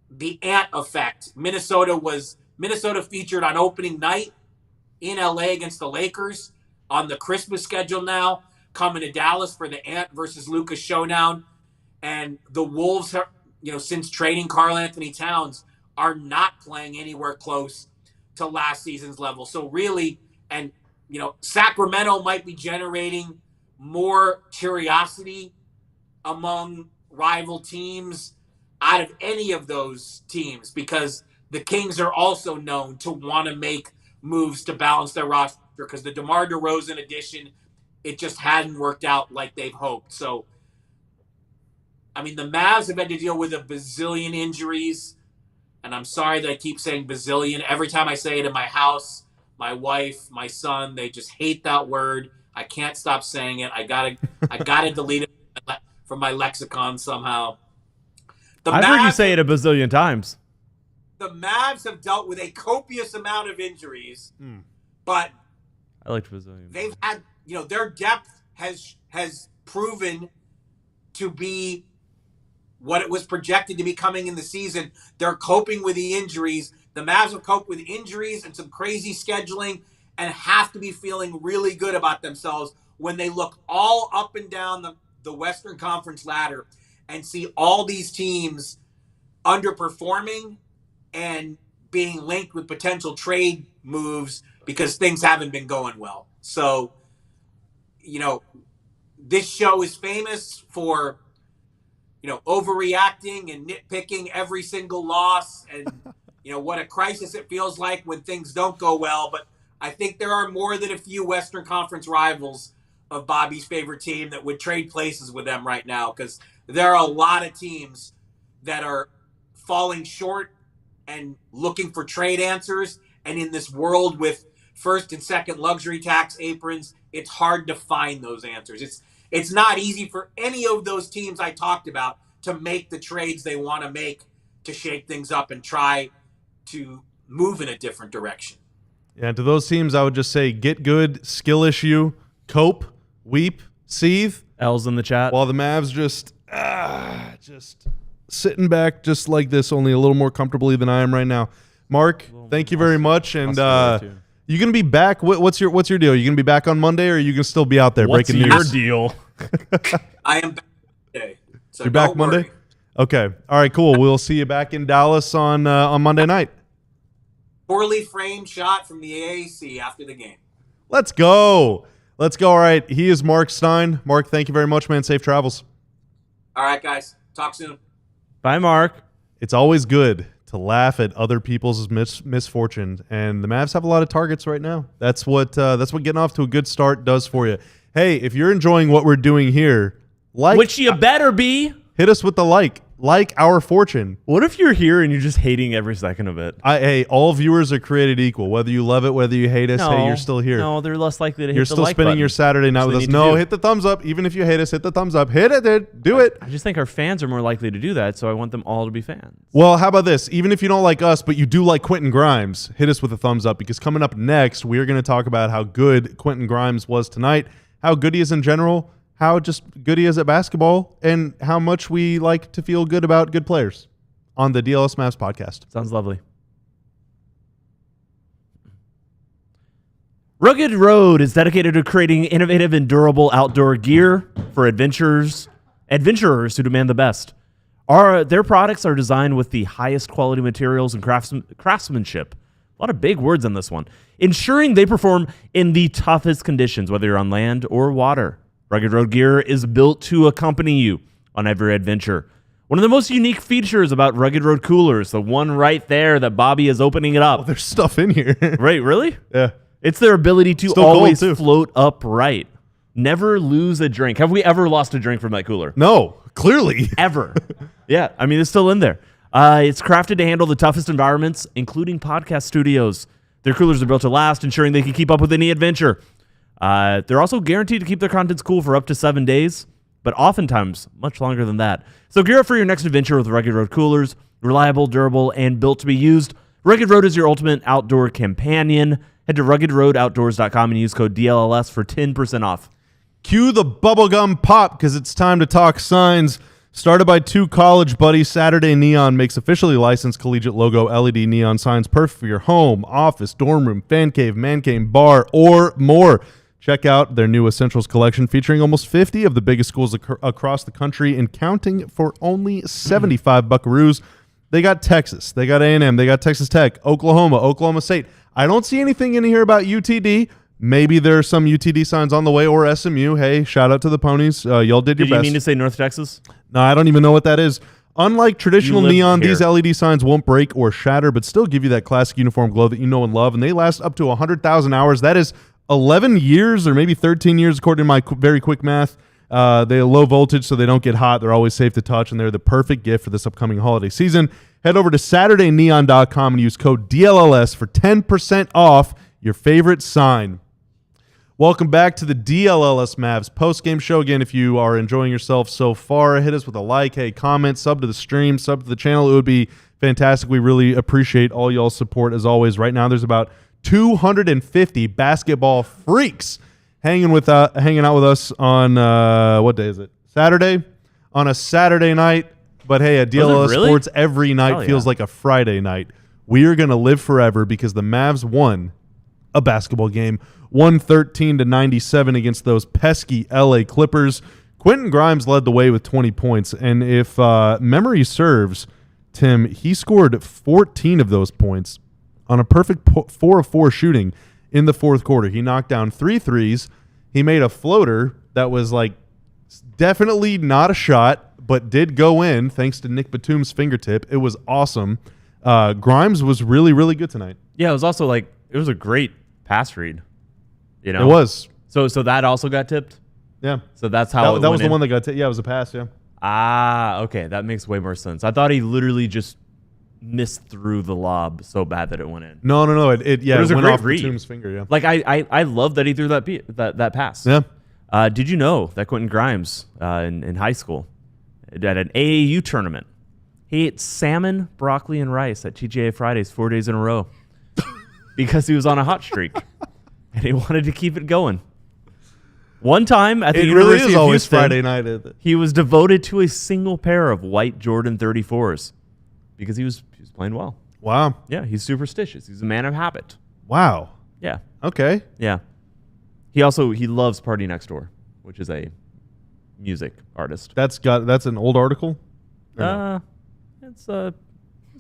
The Ant effect. Minnesota featured on opening night in LA against the Lakers, on the Christmas schedule now, coming to Dallas for the Ant versus Luka showdown. And the Wolves, since trading Karl Anthony Towns, are not playing anywhere close to last season's level. So really, and, Sacramento might be generating more curiosity among rival teams out of any of those teams, because the Kings are also known to want to make moves to balance their roster, because the DeMar DeRozan addition, it just hadn't worked out like they've hoped. So, the Mavs have had to deal with a bazillion injuries, and I'm sorry that I keep saying bazillion. Every time I say it in my house, my wife, my son, they just hate that word. I can't stop saying it. I gotta delete it from my lexicon somehow. I've heard you say it a bazillion times. The Mavs have dealt with a copious amount of injuries, but I liked bazillion. They've had, their depth has proven to be what it was projected to be coming in the season. They're coping with the injuries. The Mavs have coped with injuries and some crazy scheduling and have to be feeling really good about themselves when they look all up and down the Western Conference ladder and see all these teams underperforming and being linked with potential trade moves because things haven't been going well. So, this show is famous for, overreacting and nitpicking every single loss and, what a crisis it feels like when things don't go well. But I think there are more than a few Western Conference rivals of Bobby's favorite team that would trade places with them right now, because there are a lot of teams that are falling short and looking for trade answers. And in this world with first and second luxury tax aprons, it's hard to find those answers. It's not easy for any of those teams I talked about to make the trades they want to make to shake things up and try to move in a different direction. Yeah, to those teams, I would just say get good, skill issue, cope, weep, seethe. L's in the chat. While the Mavs just sitting back just like this, only a little more comfortably than I am right now. Mark, thank you very much. And you going to be back? What's your deal? You going to be back on Monday, or are you going to still be out there breaking news? What's your deal? I am back Monday. So You're back don't Monday? worry. Okay. All right, cool. We'll see you back in Dallas on Monday night. Poorly framed shot from the AAC after the game. Let's go. Let's go. All right. He is Marc Stein. Marc, thank you very much, man. Safe travels. All right, guys. Talk soon. Bye, Mark. It's always good to laugh at other people's misfortune, and the Mavs have a lot of targets right now. That's what getting off to a good start does for you. Hey, if you're enjoying what we're doing here, Which you better be. hit us with the like our fortune. What if you're here and you're just hating every second of it? Hey, all viewers are created equal. Whether you love it, whether you hate us, hey, you're still here. No, they're less likely to hit You're the still like spending button. your Saturday night That's with what us. they need to No, do. hit the thumbs up. Even if you hate us, hit the thumbs up. Hit it, dude. Do it. I just think our fans are more likely to do that, so I want them all to be fans. Well, how about this? Even if you don't like us, but you do like Quentin Grimes, hit us with a thumbs up, because coming up next, we are going to talk about how good Quentin Grimes was tonight, how good he is in general, how just good he is at basketball, and how much we like to feel good about good players on the DLS MAVS podcast. Sounds lovely. Rugged Road is dedicated to creating innovative and durable outdoor gear for adventurers who demand the best. Their products are designed with the highest quality materials and craftsmanship. A lot of big words on this one. Ensuring they perform in the toughest conditions, whether you're on land or water. Rugged Road gear is built to accompany you on every adventure. One of the most unique features about Rugged Road coolers, the one right there that Bobby is opening it up. Oh, there's stuff in here. Right, really? Yeah. It's their ability to Still cold, always too. float upright. Never lose a drink. Have we ever lost a drink from that cooler? No, clearly. Ever. Yeah, I mean, it's still in there. It's crafted to handle the toughest environments, including podcast studios. Their coolers are built to last, ensuring they can keep up with any adventure. They're also guaranteed to keep their contents cool for up to 7 days, but oftentimes much longer than that. So gear up for your next adventure with Rugged Road coolers. Reliable, durable, and built to be used. Rugged Road is your ultimate outdoor companion. Head to ruggedroadoutdoors.com and use code DLLS for 10% off. Cue the bubblegum pop, because it's time to talk signs. Started by two college buddies, Saturday Neon makes officially licensed collegiate logo LED neon signs perfect for your home, office, dorm room, fan cave, man cave, bar, or more. Check out their new Essentials collection featuring almost 50 of the biggest schools across the country and counting for only 75 buckaroos. They got Texas, they got A&M, they got Texas Tech, Oklahoma State. I don't see anything in here about UTD. Maybe there are some UTD signs on the way, or SMU. Hey, shout out to the Ponies. Y'all did your Did you best. mean to say North Texas? No, I don't even know what that is. Unlike traditional You live neon, here. these LED signs won't break or shatter, but still give you that classic uniform glow that you know and love, and they last up to 100,000 hours. That is 11 years or maybe 13 years, according to my very quick math. They're low voltage, so they don't get hot. They're always safe to touch, and they're the perfect gift for this upcoming holiday season. Head over to SaturdayNeon.com and use code DLLS for 10% off your favorite sign. Welcome back to the DLLS Mavs postgame show. Again, if you are enjoying yourself so far, hit us with a like, hey, comment, sub to the stream, sub to the channel. It would be fantastic. We really appreciate all y'all's support as always. Right now, there's about 250 basketball freaks hanging out with us on, what day is it? Saturday? On a Saturday night. But hey, at DLLS really? Sports, every night Hell feels yeah. like a Friday night. We are going to live forever because the Mavs won a basketball game, 113-97 against those pesky LA Clippers. Quentin Grimes led the way with 20 points, and if memory serves, Tim, he scored 14 of those points on a perfect 4 of 4 shooting in the fourth quarter. He knocked down 3 threes. He made a floater that was like definitely not a shot, but did go in thanks to Nick Batum's fingertip. It was awesome. Grimes was really, really good tonight. Yeah, it was also like, it was a great pass read. You know? It was. So that also got tipped? Yeah. So that's how That was the one that got yeah, it was a pass, yeah. Ah, okay. That makes way more sense. I thought he literally just missed through the lob so bad that it went in. No. It was a went great off read. Batum's finger, yeah. Like, I love that he threw that pass. Yeah. Did you know that Quentin Grimes in high school at an AAU tournament, he ate salmon, broccoli, and rice at TGA Fridays 4 days in a row because he was on a hot streak and he wanted to keep it going. One time at the It University really is of always Houston, Friday night. he was devoted to a single pair of white Jordan 34s because he was playing well. Wow. Yeah, he's superstitious. He's a man of habit. Wow. Yeah, Okay. yeah. He loves Party Next Door, which is a music artist. That's an old article? Or no? It's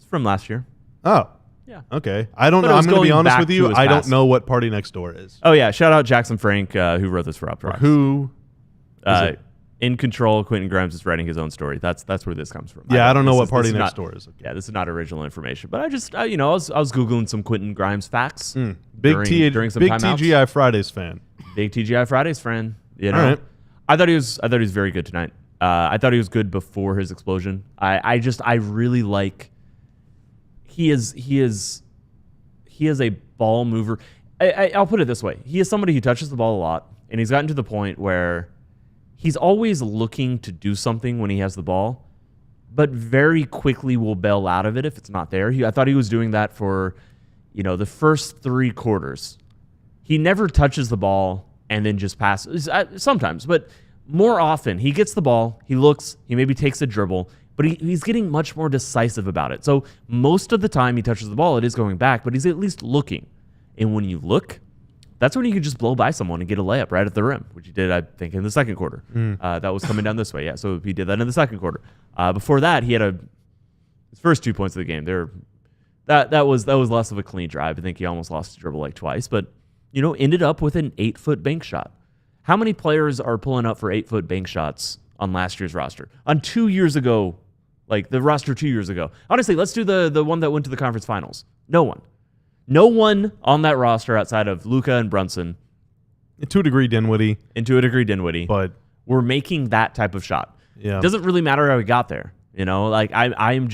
from last year. Oh. Yeah. Okay. I don't But know. it I'm was going to be going honest back with to you. his I don't past. know what Party Next Door is. Oh yeah, shout out Jackson Frank who wrote this for Up Rocks. Who? In Control, Quentin Grimes is writing his own story. That's where this comes from. Yeah, I don't know what this Party is Next not- Door is. Okay. Yeah, this is not original information, but I just I was googling some Quentin Grimes facts. Big during some big timeouts. TGI Fridays fan. Big TGI Fridays friend. You know, All right. I thought he was very good tonight. I thought he was good before his explosion. I really like. He is a ball mover. I'll put it this way: he is somebody who touches the ball a lot, and he's gotten to the point where he's always looking to do something when he has the ball, but very quickly will bail out of it if it's not there. I thought he was doing that for, the first 3 quarters. He never touches the ball and then just passes. Sometimes, but more often he gets the ball, he looks, he maybe takes a dribble, but he's getting much more decisive about it. So most of the time he touches the ball, it is going back, but he's at least looking. And when you look, that's when you can just blow by someone and get a layup right at the rim, which he did, I think, in the second quarter. That was coming down this way. Yeah, so he did that in the second quarter. Before that, he had his first 2 points of the game. That was less of a clean drive. I think he almost lost his dribble like twice, but ended up with an 8-foot bank shot. How many players are pulling up for 8-foot bank shots on last year's roster? On 2 years ago, like the roster 2 years ago. Honestly, let's do the one that went to the conference finals. No one. No one on that roster outside of Luka and Brunson. To a degree, Dinwiddie. And to a degree, Dinwiddie. But we're making that type of shot. Yeah. It doesn't really matter how we got there. Like I am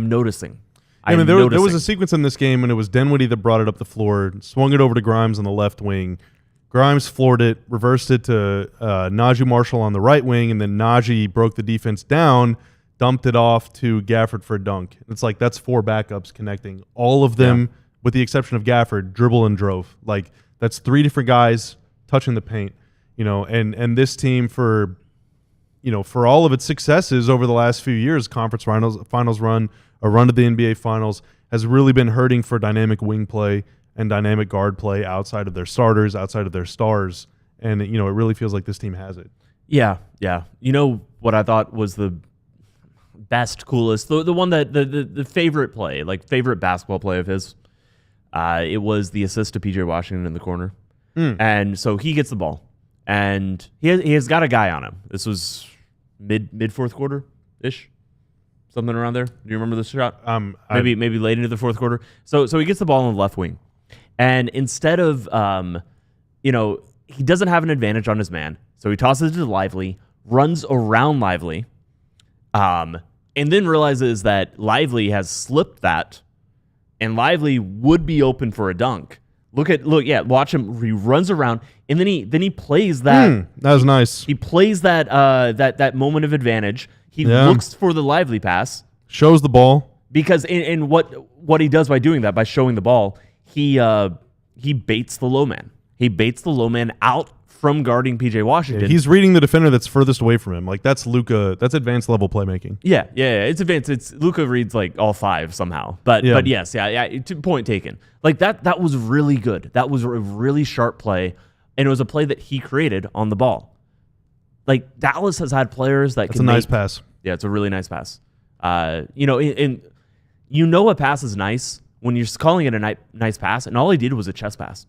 noticing. I mean, there was a sequence in this game, and it was Dinwiddie that brought it up the floor, swung it over to Grimes on the left wing. Grimes floored it, reversed it to Naji Marshall on the right wing, and then Naji broke the defense down, dumped it off to Gafford for a dunk. It's like that's 4 backups connecting. All of them, with the exception of Gafford, dribble and drove. Like that's 3 different guys touching the paint. And this team for all of its successes over the last few years, conference finals run, a run to the NBA finals, has really been hurting for dynamic wing play and dynamic guard play outside of their starters, outside of their stars. And it really feels like this team has it. Yeah. What I thought was the best, coolest, the one that the favorite play, like favorite basketball play of his, it was the assist to PJ Washington in the corner. And so he gets the ball, and he has got a guy on him. This was mid fourth quarter ish, something around there. Do you remember this shot? Maybe late into the fourth quarter. So he gets the ball on the left wing, and instead of he doesn't have an advantage on his man, so he tosses it to Lively, runs around Lively, and then realizes that Lively has slipped that, and Lively would be open for a dunk. Watch him. He runs around, and then he plays that. That was nice. He plays that that moment of advantage. He looks for the Lively pass, shows the ball, because in what he does by doing that, by showing the ball, he baits the low man. He baits the low man out from guarding PJ Washington. Yeah, he's reading the defender that's furthest away from him. Like that's Luka. That's advanced level playmaking. Yeah. It's advanced. It's Luka reads like all 5 somehow. But yes, point taken. Like that was really good. That was a really sharp play, and it was a play that he created on the ball. Like Dallas has had players that That's a nice pass. Yeah, it's a really nice pass. A pass is nice when you're calling it a nice pass, and all he did was a chest pass.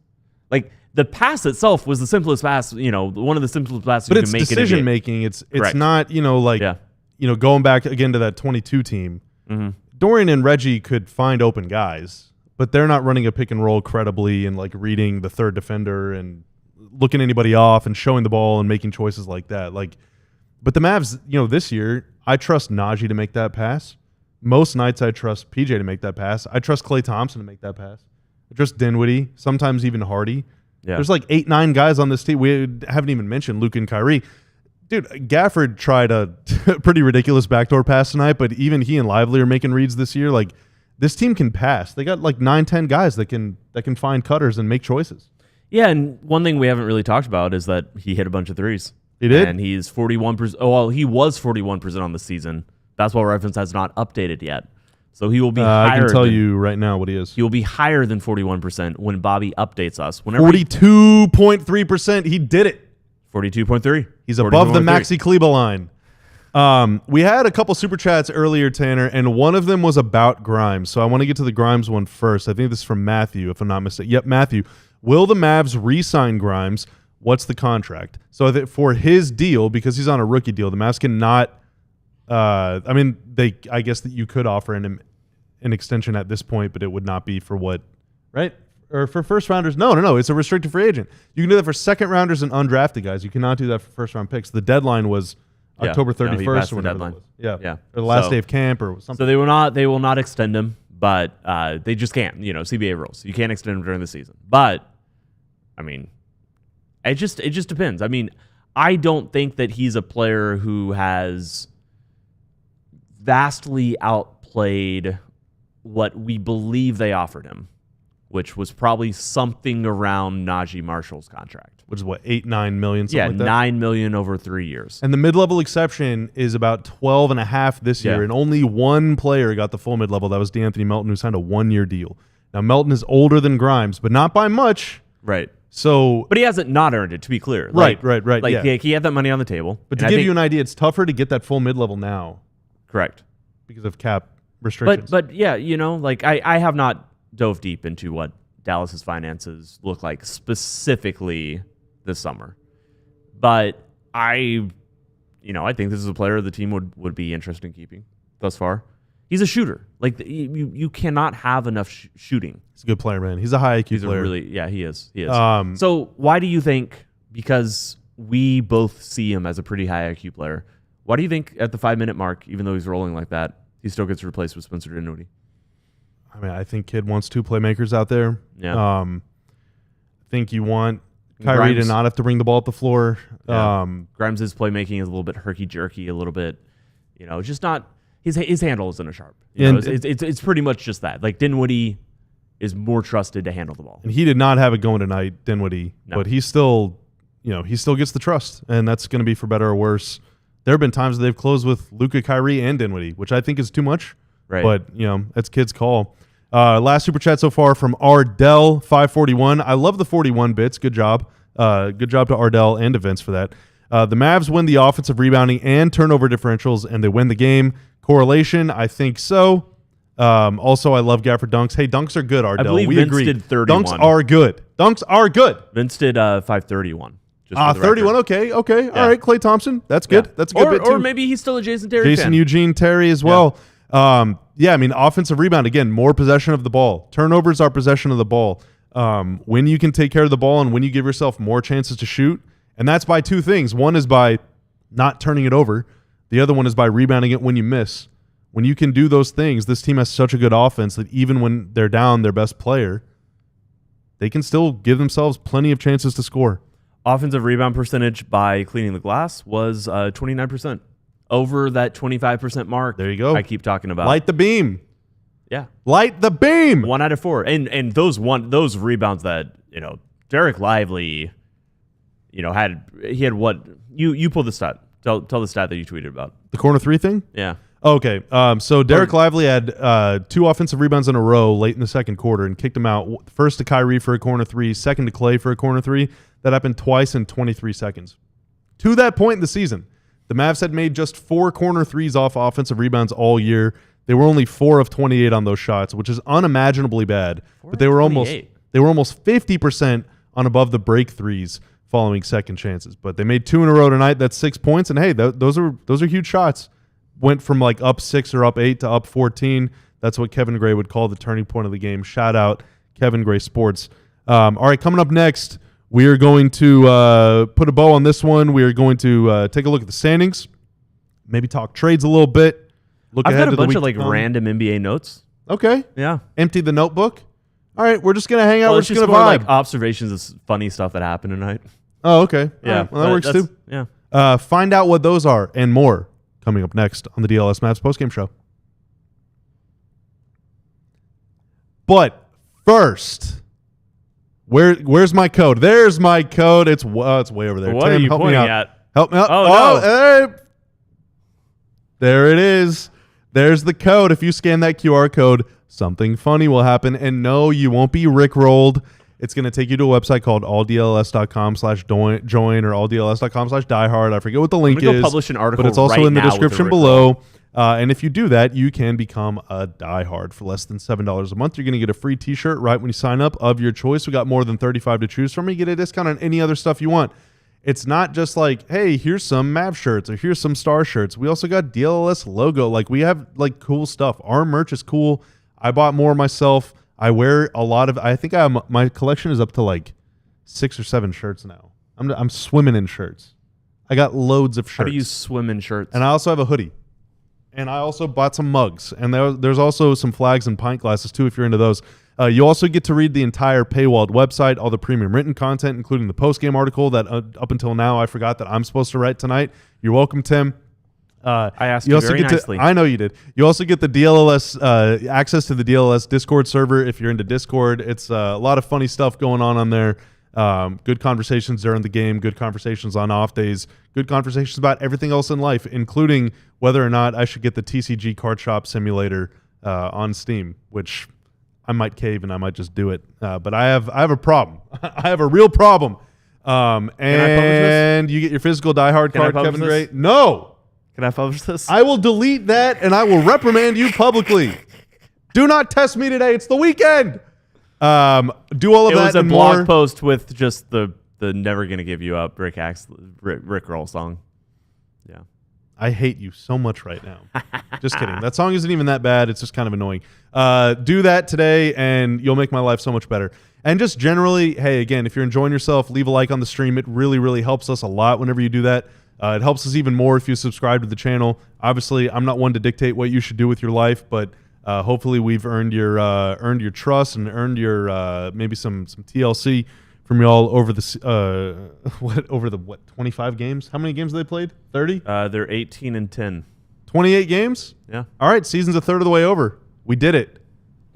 Like the pass itself was the simplest pass, one of the simplest passes you can make. But it's decision making. It's Correct. not, going back again to that 22 team. Mm-hmm. Dorian and Reggie could find open guys, but they're not running a pick and roll credibly and like reading the third defender and looking anybody off and showing the ball and making choices like that. But the Mavs, this year, I trust Naji to make that pass. Most nights I trust PJ to make that pass. I trust Klay Thompson to make that pass. I trust Dinwiddie, sometimes even Hardy. Yeah. There's like 8-9 guys on this team. We haven't even mentioned Luka and Kyrie. Dude, Gafford tried a pretty ridiculous backdoor pass tonight, but even he and Lively are making reads this year. Like, this team can pass. They got like 9-10 guys that can find cutters and make choices. Yeah, and one thing we haven't really talked about is that he hit a bunch of threes. He did? And he's 41%. Oh, well, he was 41% on the season. Basketball Reference has not updated yet. So he will be higher. I can tell you right now what he is. He will be higher than 41% when Bobby updates us. 42.3%. He did it. 42.3. He's above the Maxi Kleba line. We had a couple super chats earlier, Tanner, and one of them was about Grimes. So I want to get to the Grimes one first. I think this is from Matthew, if I'm not mistaken. Yep, Matthew. Will the Mavs re-sign Grimes? What's the contract? So that for his deal, because he's on a rookie deal, the Mavs cannot. I guess that you could offer an extension at this point, but it would not be for what, right? Or for first rounders? No. It's a restricted free agent. You can do that for second rounders and undrafted guys. You cannot do that for first round picks. The deadline was October 31st or whatever it was. Yeah. Or the last day of camp or something. So they will not extend him, but they just can't. CBA rules. You can't extend him during the season. But I mean, it just depends. I mean, I don't think that he's a player who has vastly outplayed what we believe they offered him, which was probably something around Naji Marshall's contract. Which is what, $8-9 million, something like that? $9 million over 3 years. And the mid-level exception is about 12.5 this year, and only one player got the full mid-level. That was DeAnthony Melton, who signed a 1-year deal. Now, Melton is older than Grimes, but not by much. Right. So, but he hasn't not earned it, to be clear. Right. He had that money on the table. But to give you an idea, it's tougher to get that full mid-level now. Correct. Because of cap restrictions. But yeah, I have not dove deep into what Dallas's finances look like specifically this summer. But I think this is a player the team would be interested in keeping thus far. He's a shooter. Like you cannot have enough shooting. He's a good player, man. He's a high IQ player. He is. He is. So why do you think, because we both see him as a pretty high IQ player, why do you think at the 5-minute mark, even though he's rolling like that, he still gets replaced with Spencer Dinwiddie? I mean, I think Kid wants two playmakers out there. Yeah. I think you want Kyrie to not have to bring the ball up the floor. Yeah. Grimes' playmaking is a little bit herky-jerky, a little bit, just not his handle isn't a sharp. It's pretty much just that. Like Dinwiddie is more trusted to handle the ball. And he did not have it going tonight, Dinwiddie, but he still gets the trust, and that's going to be for better or worse. There have been times they've closed with Luka, Kyrie, and Dinwiddie, which I think is too much. Right. But that's Kid's call. Last super chat so far from Ardell 541. I love the 41 bits. Good job. Good job to Ardell and to Vince for that. The Mavs win the offensive rebounding and turnover differentials, and they win the game. Correlation, I think so. Also, I love Gafford dunks. Hey, dunks are good, Ardell. I believe we Vince agree. did 31. Dunks are good. Dunks are good. Vince did 531. 31. Okay. Yeah. All right, Klay Thompson. That's good. Yeah. That's a good bit too. Or maybe he's still a Jason Terry Jason fan. Eugene Terry as well. I mean, offensive rebound, again, more possession of the ball. Turnovers are possession of the ball. When you can take care of the ball and when you give yourself more chances to shoot, and that's by two things. One is by not turning it over. The other one is by rebounding it when you miss. When you can do those things, this team has such a good offense that even when they're down their best player, they can still give themselves plenty of chances to score. Offensive rebound percentage by cleaning the glass was 29%. Over that 25% mark. There you go. I keep talking about. Light the beam. Yeah. Light the beam. 1 out of 4. And those rebounds that, Derek Lively, had what? You pulled the stat. Tell the stat that you tweeted about. The corner three thing? Yeah. Okay. So Derek Lively had 2 offensive rebounds in a row late in the second quarter and kicked him out. First to Kyrie for a corner 3, second to Klay for a corner 3. That happened twice in 23 seconds. To that point in the season, the Mavs had made just 4 corner 3s off offensive rebounds all year. They were only 4 of 28 on those shots, which is unimaginably bad. But they were almost 50% on above the break 3s following second chances. But they made 2 in a row tonight. That's 6 points. And hey, those are huge shots. Went from like up 6 or up 8 to up 14. That's what Kevin Gray would call the turning point of the game. Shout out Kevin Gray Sports. All right, coming up next, we are going to put a bow on this one. We are going to take a look at the standings, maybe talk trades a little bit. I've got a bunch of random NBA notes. Okay. Yeah. Empty the notebook. All right, we're just going to hang out. We're just going to vibe. vibe. Observations of funny stuff that happened tonight. Oh, okay. Yeah. Right. Well, that works too. Yeah. Find out what those are and more coming up next on the DLS Mavs postgame show. But first, where's my code? There's my code. It's way over there. What Tim, are you help pointing me out. at? Help me out. Oh, no. Hey. There it is. There's the code. If you scan that QR code, something funny will happen. And no, you won't be rickrolled. It's going to take you to a website called alldls.com/join or alldls.com/diehard. I forget what the link I'm gonna is, go publish an article but it's also right in the now with description the below. And if you do that, you can become a diehard for less than $7 a month. You're going to get a free t-shirt right when you sign up of your choice. We got more than 35 to choose from. You get a discount on any other stuff you want. It's not just like, hey, here's some Mav shirts or here's some Star shirts. We also got DLS logo. Like, we have like cool stuff. Our merch is cool. I bought more myself. I wear a lot of, I think my collection is up to like 6 or 7 shirts now. I'm swimming in shirts. I got loads of shirts. How do you swim in shirts? And I also have a hoodie. And I also bought some mugs. And there's also some flags and pint glasses, too, if you're into those. You also get to read the entire paywalled website, all the premium written content, including the post-game article that up until now I forgot that I'm supposed to write tonight. You're welcome, Tim. I asked you very nicely. I know you did. You also get the DLS access to the DLS Discord server if you're into Discord. It's a lot of funny stuff going on there. Good conversations during the game, good conversations on off days, good conversations about everything else in life, including whether or not I should get the TCG card shop simulator on Steam, which I might cave and I might just do it. But I have a problem. I have a real problem. And you get your physical diehard card, Kevin Gray. No. Can I publish this? I will delete that and I will reprimand you publicly. Do not test me today. It's the weekend. Do all of that and more. It was a blog post with just the "Never Gonna Give You Up" Rick Roll song. Yeah, I hate you so much right now. Just kidding. That song isn't even that bad. It's just kind of annoying. Do that today, and you'll make my life so much better. And just generally, hey, again, if you're enjoying yourself, leave a like on the stream. It really, really helps us a lot whenever you do that. It helps us even more if you subscribe to the channel. Obviously, I'm not one to dictate what you should do with your life, but hopefully we've earned your trust and earned your maybe some TLC from y'all over the 25 games? How many games have they played? 30? They're 18-10. 28 games? Yeah. All right, season's a third of the way over. We did it.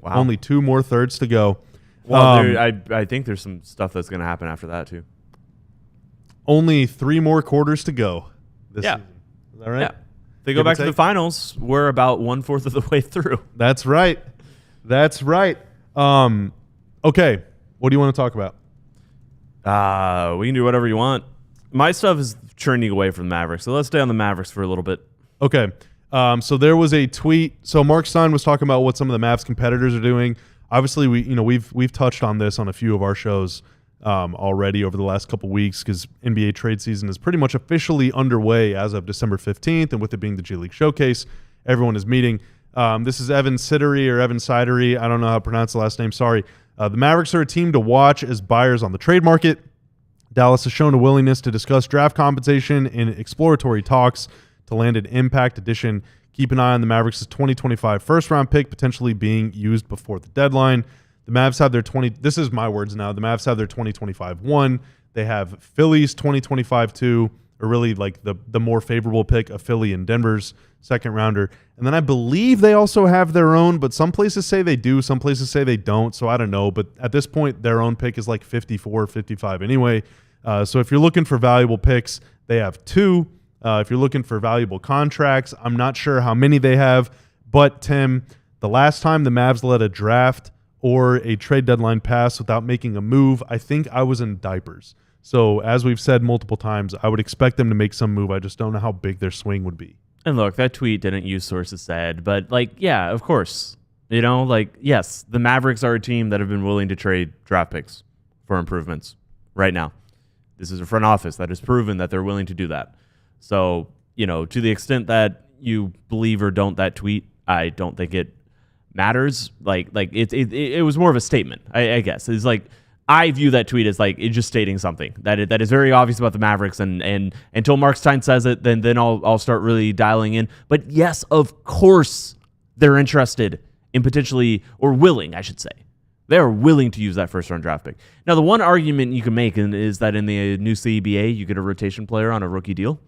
Wow. Only 2 more thirds to go. Well, I think there's some stuff that's going to happen after that too. Only 3 more quarters to go this season. Is that right? Yeah. If they go back to the finals, we're about 1/4 of the way through. That's right. That's right. Okay. What do you want to talk about? We can do whatever you want. My stuff is trending away from the Mavericks, so let's stay on the Mavericks for a little bit. Okay. So there was a tweet. So Marc Stein was talking about what some of the Mavs competitors are doing. Obviously, we've touched on this on a few of our shows already over the last couple weeks because NBA trade season is pretty much officially underway as of December 15th, and with it being the G League Showcase, everyone is meeting. This is Evan Sidery. I don't know how to pronounce the last name. Sorry. The Mavericks are a team to watch as buyers on the trade market. Dallas has shown a willingness to discuss draft compensation in exploratory talks to land an impact addition. Keep an eye on the Mavericks' 2025 first-round pick potentially being used before the deadline. The Mavs have their this is my words now. The Mavs have their 2025 1. They have Philly's 2025 2, or really like the more favorable pick of Philly and Denver's second rounder. And then I believe they also have their own, but some places say they do, some places say they don't, so I don't know. But at this point, their own pick is like 54, 55 anyway. So if you're looking for valuable picks, they have 2. If you're looking for valuable contracts, I'm not sure how many they have. But, Tim, the last time the Mavs let a draft or a trade deadline pass without making a move, I think I was in diapers. So as we've said multiple times, I would expect them to make some move. I just don't know how big their swing would be. And look, that tweet didn't use sources said, but yeah, of course. Yes, the Mavericks are a team that have been willing to trade draft picks for improvements right now. This is a front office that has proven that they're willing to do that. So, to the extent that you believe or don't that tweet, I don't think it matters. It was more of a statement, I guess. It's like, I view that tweet as like it's just stating something that is very obvious about the Mavericks, and until Marc Stein says it, then I'll start really dialing in. But yes, of course, they're interested in potentially, or willing, I should say. They're willing to use that first-round draft pick. Now, the one argument you can make is that in the new CBA, you get a rotation player on a rookie deal.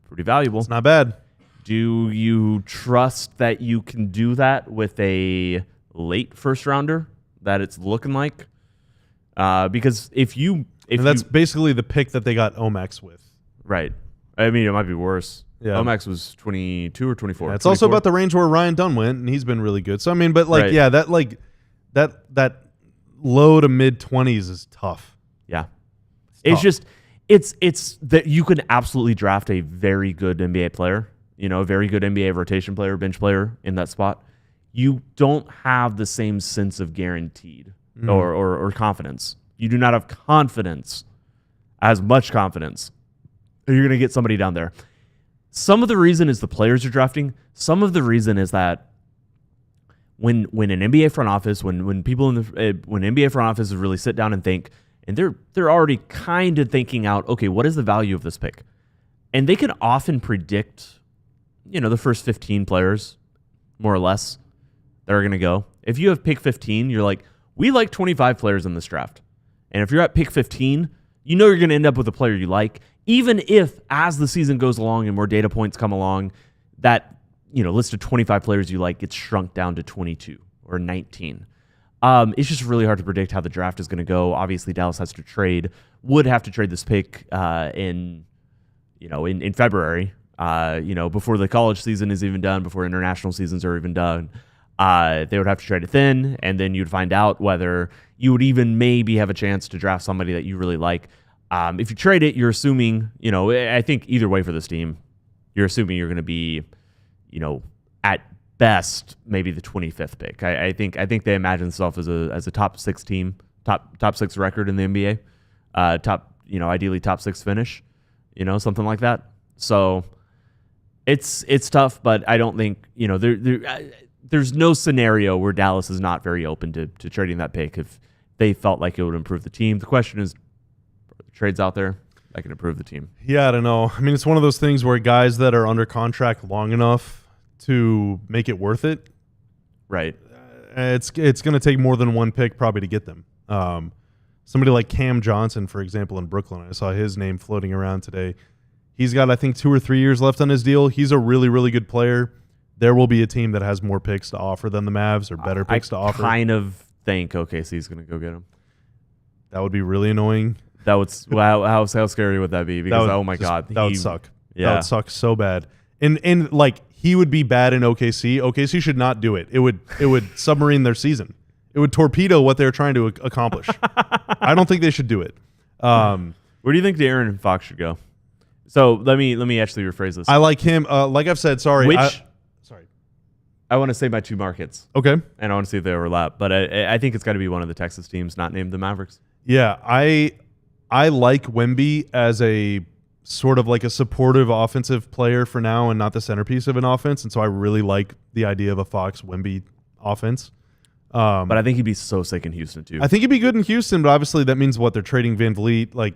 Pretty valuable. It's not bad. Do you trust that you can do that with a late first-rounder that it's looking like? Because that's basically the pick that they got Omax with. Right. I mean, it might be worse. Yeah. Omax was 22 or 24. Yeah, it's 24? also about the range where Ryan Dunn went, and he's been really good. So I mean, but like, right. Yeah, that low to mid 20s is tough. Yeah. It's just it's that you can absolutely draft a very good NBA player, a very good NBA rotation player, bench player in that spot. You don't have the same sense of guaranteed or confidence. You do not have as much confidence that you're going to get somebody down there. Some of the reason is the players you're drafting. Some of the reason is that when an NBA front office, when people when NBA front offices really sit down and think, and they're already kind of thinking out, okay, what is the value of this pick? And they can often predict, the first 15 players, more or less, that are going to go. If you have pick 15, you're like, we like 25 players in this draft. And if you're at pick 15, you're going to end up with a player you like, even if as the season goes along and more data points come along, that list of 25 players you like gets shrunk down to 22 or 19. It's just really hard to predict how the draft is going to go. Obviously, Dallas would have to trade this pick in February, before the college season is even done, before international seasons are even done. They would have to trade it then, and then you'd find out whether you would even maybe have a chance to draft somebody that you really like. If you trade it, you're assuming, I think either way for this team, you're assuming you're going to be, at best, maybe the 25th pick. I think they imagine themselves as a top 6 team, top 6 record in the NBA, ideally top 6 finish, something like that. So it's tough, but I don't think, there's no scenario where Dallas is not very open to trading that pick if they felt like it would improve the team. The question is, are the trades out there that can improve the team? Yeah, I don't know. I mean, it's one of those things where guys that are under contract long enough to make it worth it, right? It's going to take more than one pick probably to get them. Somebody like Cam Johnson, for example, in Brooklyn, I saw his name floating around today. He's got, I think, 2 or 3 years left on his deal. He's a really, really good player. There will be a team that has more picks to offer than the Mavs or better picks to offer. I kind of think OKC's going to go get him. That would be really annoying. That would how scary would that be? Because oh my god, that would suck. Yeah. That would suck so bad. And like he would be bad in OKC. OKC should not do it. It would submarine their season. It would torpedo what they're trying to accomplish. I don't think they should do it. Where do you think De'Aaron Fox should go? So let me actually rephrase this. I like him. Like I've said, sorry. I want to say my 2 markets. Okay. And I want to see if they overlap. But I think it's got to be one of the Texas teams not named the Mavericks. Yeah, I like Wemby as a sort of like a supportive offensive player for now and not the centerpiece of an offense. And so I really like the idea of a Fox-Wemby offense. But I think he'd be so sick in Houston, too. I think he'd be good in Houston, but obviously that means they're trading Van Vliet. Like,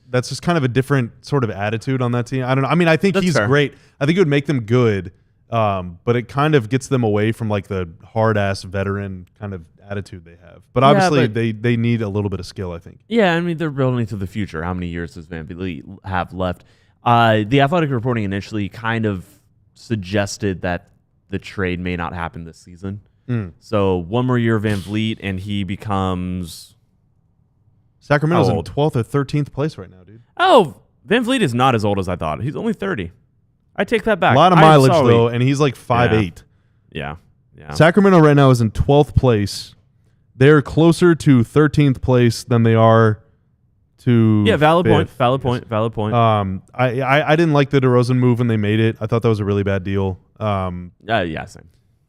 that's just kind of a different sort of attitude on that team. I don't know. I mean, I think he's great. I think it would make them good. But it kind of gets them away from like the hard-ass veteran kind of attitude they have. But obviously they need a little bit of skill, I think. Yeah, I mean, they're building to the future. How many years does Van Vliet have left? The Athletic reporting initially kind of suggested that the trade may not happen this season. So 1 more year of Van Vliet, and he becomes... Sacramento's in 12th or 13th place right now, dude. Oh, Van Vliet is not as old as I thought. He's only 30. I take that back. A lot of mileage, though, and he's like 5'8". Yeah. Sacramento right now is in 12th place. They're closer to 13th place than they are to valid 5th. point. Valid point. I didn't like the DeRozan move when they made it. I thought that was a really bad deal. Same.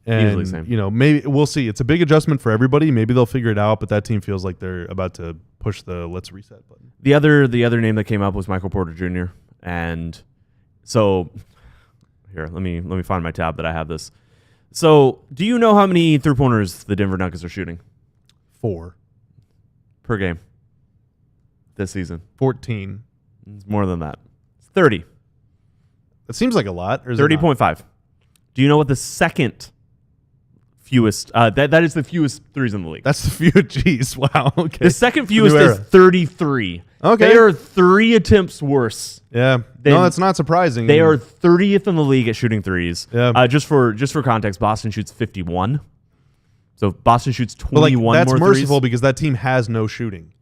And, Easily same. Maybe we'll see. It's a big adjustment for everybody. Maybe they'll figure it out, but that team feels like they're about to push the let's reset button. The other name that came up was Michael Porter Jr. And so here, let me find my tab that I have this. So, do you know how many 3-pointers the Denver Nuggets are shooting? 4 per game this season. 14. It's more than that. It's 30. It seems like a lot. 30.5. Do you know what the second fewest? That is the fewest threes in the league. That's the few. Jeez, wow. Okay. The second fewest is 33. Okay. They are 3 attempts worse. Yeah. No, that's not surprising. They are 30th in the league at shooting threes. Yeah. Just for context, Boston shoots 51. So Boston shoots 21 more that's threes. merciful because that team has no shooting.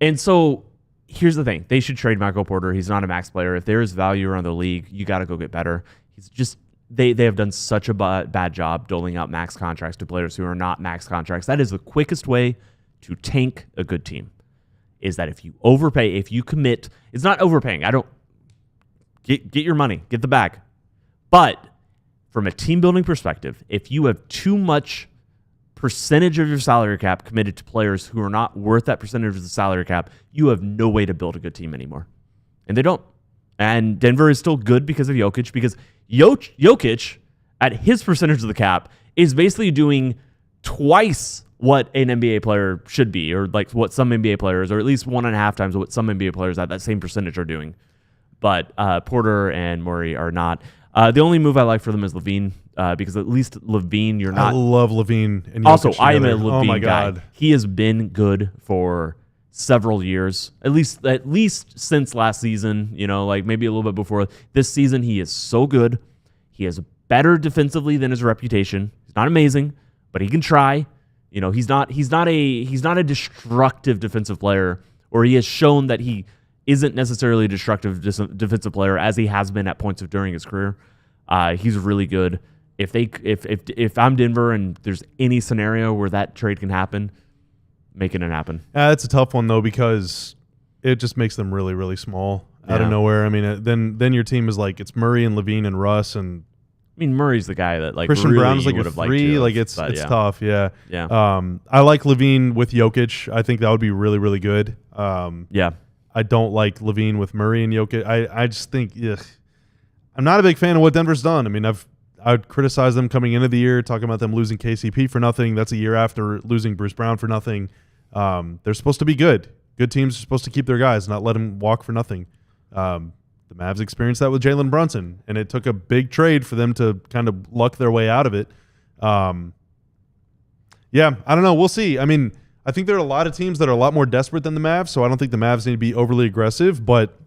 And so here's the thing. They should trade Michael Porter. He's not a max player. If there is value around the league, you got to go get better. He's just they have done such a bad job doling out max contracts to players who are not max contracts. That is the quickest way to tank a good team is that if you overpay, if you commit, it's not overpaying. I don't get your money, get the bag. But from a team building perspective, if you have too much percentage of your salary cap committed to players who are not worth that percentage of the salary cap, you have no way to build a good team anymore. And they don't. And Denver is still good because of Jokic, because Jokic, at his percentage of the cap, is basically doing twice what an NBA player should be, or like what some NBA players, or at least 1.5 times what some NBA players at that same percentage are doing. But Porter and Murray are not. The only move I like for them is LaVine, because at least LaVine, you're not. I love LaVine and Jokic Also, I am a together. LaVine Oh my guy. God. He has been good for several years, at least since last season. You know, like maybe a little bit before this season. He is so good. He is better defensively than his reputation. He's not amazing, but he can try. You know, he's not a destructive defensive player, or he has shown that he isn't necessarily a destructive defensive player as he has been at points during his career. He's really good. If I'm Denver and there's any scenario where that trade can happen, making it happen. It's a tough one though, because it just makes them really, really small out of nowhere. I mean, then your team is like, it's Murray and LaVine and Russ, and I mean, Murrey's the guy that like Christian really Brown's like would a have liked 3. to, Like it's tough. Yeah. Yeah. I like LaVine with Jokic. I think that would be really, really good. Yeah. I don't like LaVine with Murray and Jokic. I just think I'm not a big fan of what Denver's done. I mean, I'd criticize them coming into the year, talking about them losing KCP for nothing. That's a year after losing Bruce Brown for nothing. They're supposed to be good. Good teams are supposed to keep their guys, not let them walk for nothing. The Mavs experienced that with Jalen Brunson, and it took a big trade for them to kind of luck their way out of it. Yeah, I don't know. We'll see. I mean, I think there are a lot of teams that are a lot more desperate than the Mavs, so I don't think the Mavs need to be overly aggressive. But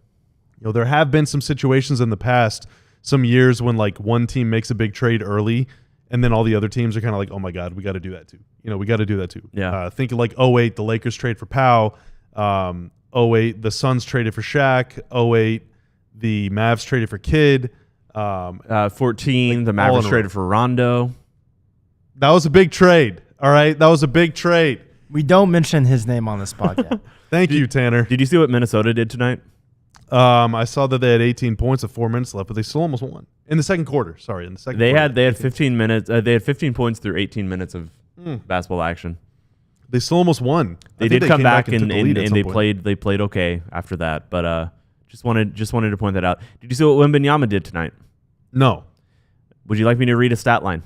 there have been some situations in the past, some years when like one team makes a big trade early, and then all the other teams are kind of like, oh my God, we got to do that too. We got to do that too. Yeah. Think of like 2008, the Lakers trade for Powell. 2008, the Suns traded for Shaq. 2008, the Mavs traded for Kidd. 14, the Mavericks traded for Rondo. That was a big trade. All right, that was a big trade. We don't mention his name on this podcast. Thank you, Tanner. Did you see what Minnesota did tonight? I saw that they had 18 points with 4 minutes left, but they still almost won in the second quarter. Sorry, in the second. They quarter. had 15 minutes. They had 15 points through 18 minutes of basketball action. They still almost won. They did come came back and and they played. They played okay after that. But just wanted to point that out. Did you see what Wembanyama did tonight? No. Would you like me to read a stat line?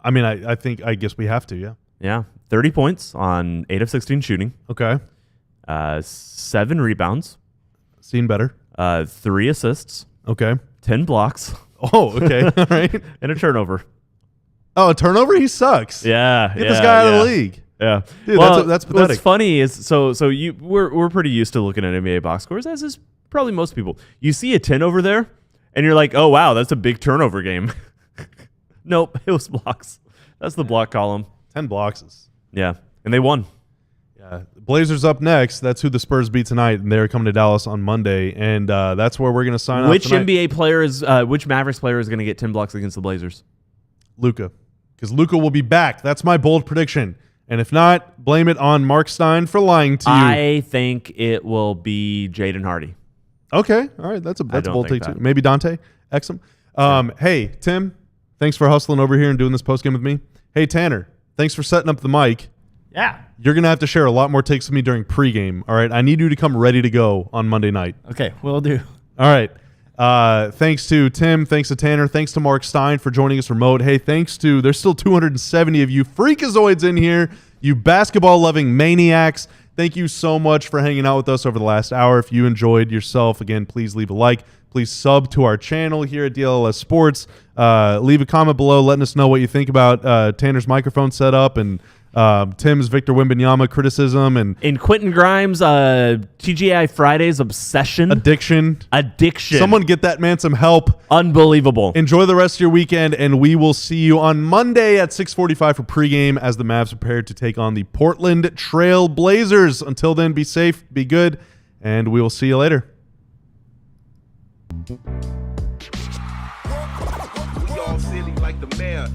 I mean, I guess we have to. Yeah. Yeah, 30 points on 8 of 16 shooting. Okay. 7 rebounds. Seen better. 3 assists. Okay. 10 blocks. Oh, okay. All right. And a turnover. Oh, a turnover? He sucks. Yeah. Get this guy out of the league. Yeah. Dude, well, that's pathetic. What's funny is we're pretty used to looking at NBA box scores, as is probably most people. You see a 10 over there, and you're like, oh wow, that's a big turnover game. Nope, it was blocks. That's the block column. 10 blocks is. Yeah, and they won. Yeah. Blazers up next. That's who the Spurs beat tonight, and they're coming to Dallas on Monday, and that's where we're going to sign off Which tonight. which Mavericks player is going to get 10 blocks against the Blazers? Luka. Because Luka will be back. That's my bold prediction. And if not, blame it on Marc Stein for lying to you. I think it will be Jaden Hardy. Okay. All right. That's a bold take, too. that. Maybe Dante Exum. Hey, Tim, thanks for hustling over here and doing this postgame with me. Hey, Tanner, thanks for setting up the mic. Yeah. You're going to have to share a lot more takes with me during pregame. All right. I need you to come ready to go on Monday night. Okay, will do. All right. Thanks to Tim. Thanks to Tanner. Thanks to Marc Stein for joining us remote. Hey, there's still 270 of you freakazoids in here, you basketball-loving maniacs. Thank you so much for hanging out with us over the last hour. If you enjoyed yourself, again, please leave a like. Please sub to our channel here at DLS Sports. Leave a comment below letting us know what you think about Tanner's microphone setup and Tim's Victor Wembanyama criticism and In Quentin Grimes, TGI Fridays obsession. addiction. Someone get that man some help. Unbelievable. Enjoy the rest of your weekend, and we will see you on Monday at 6:45 for pregame as the Mavs prepare to take on the Portland Trail Blazers. Until then, be safe, be good, and we will see you later. We all silly like the mayor.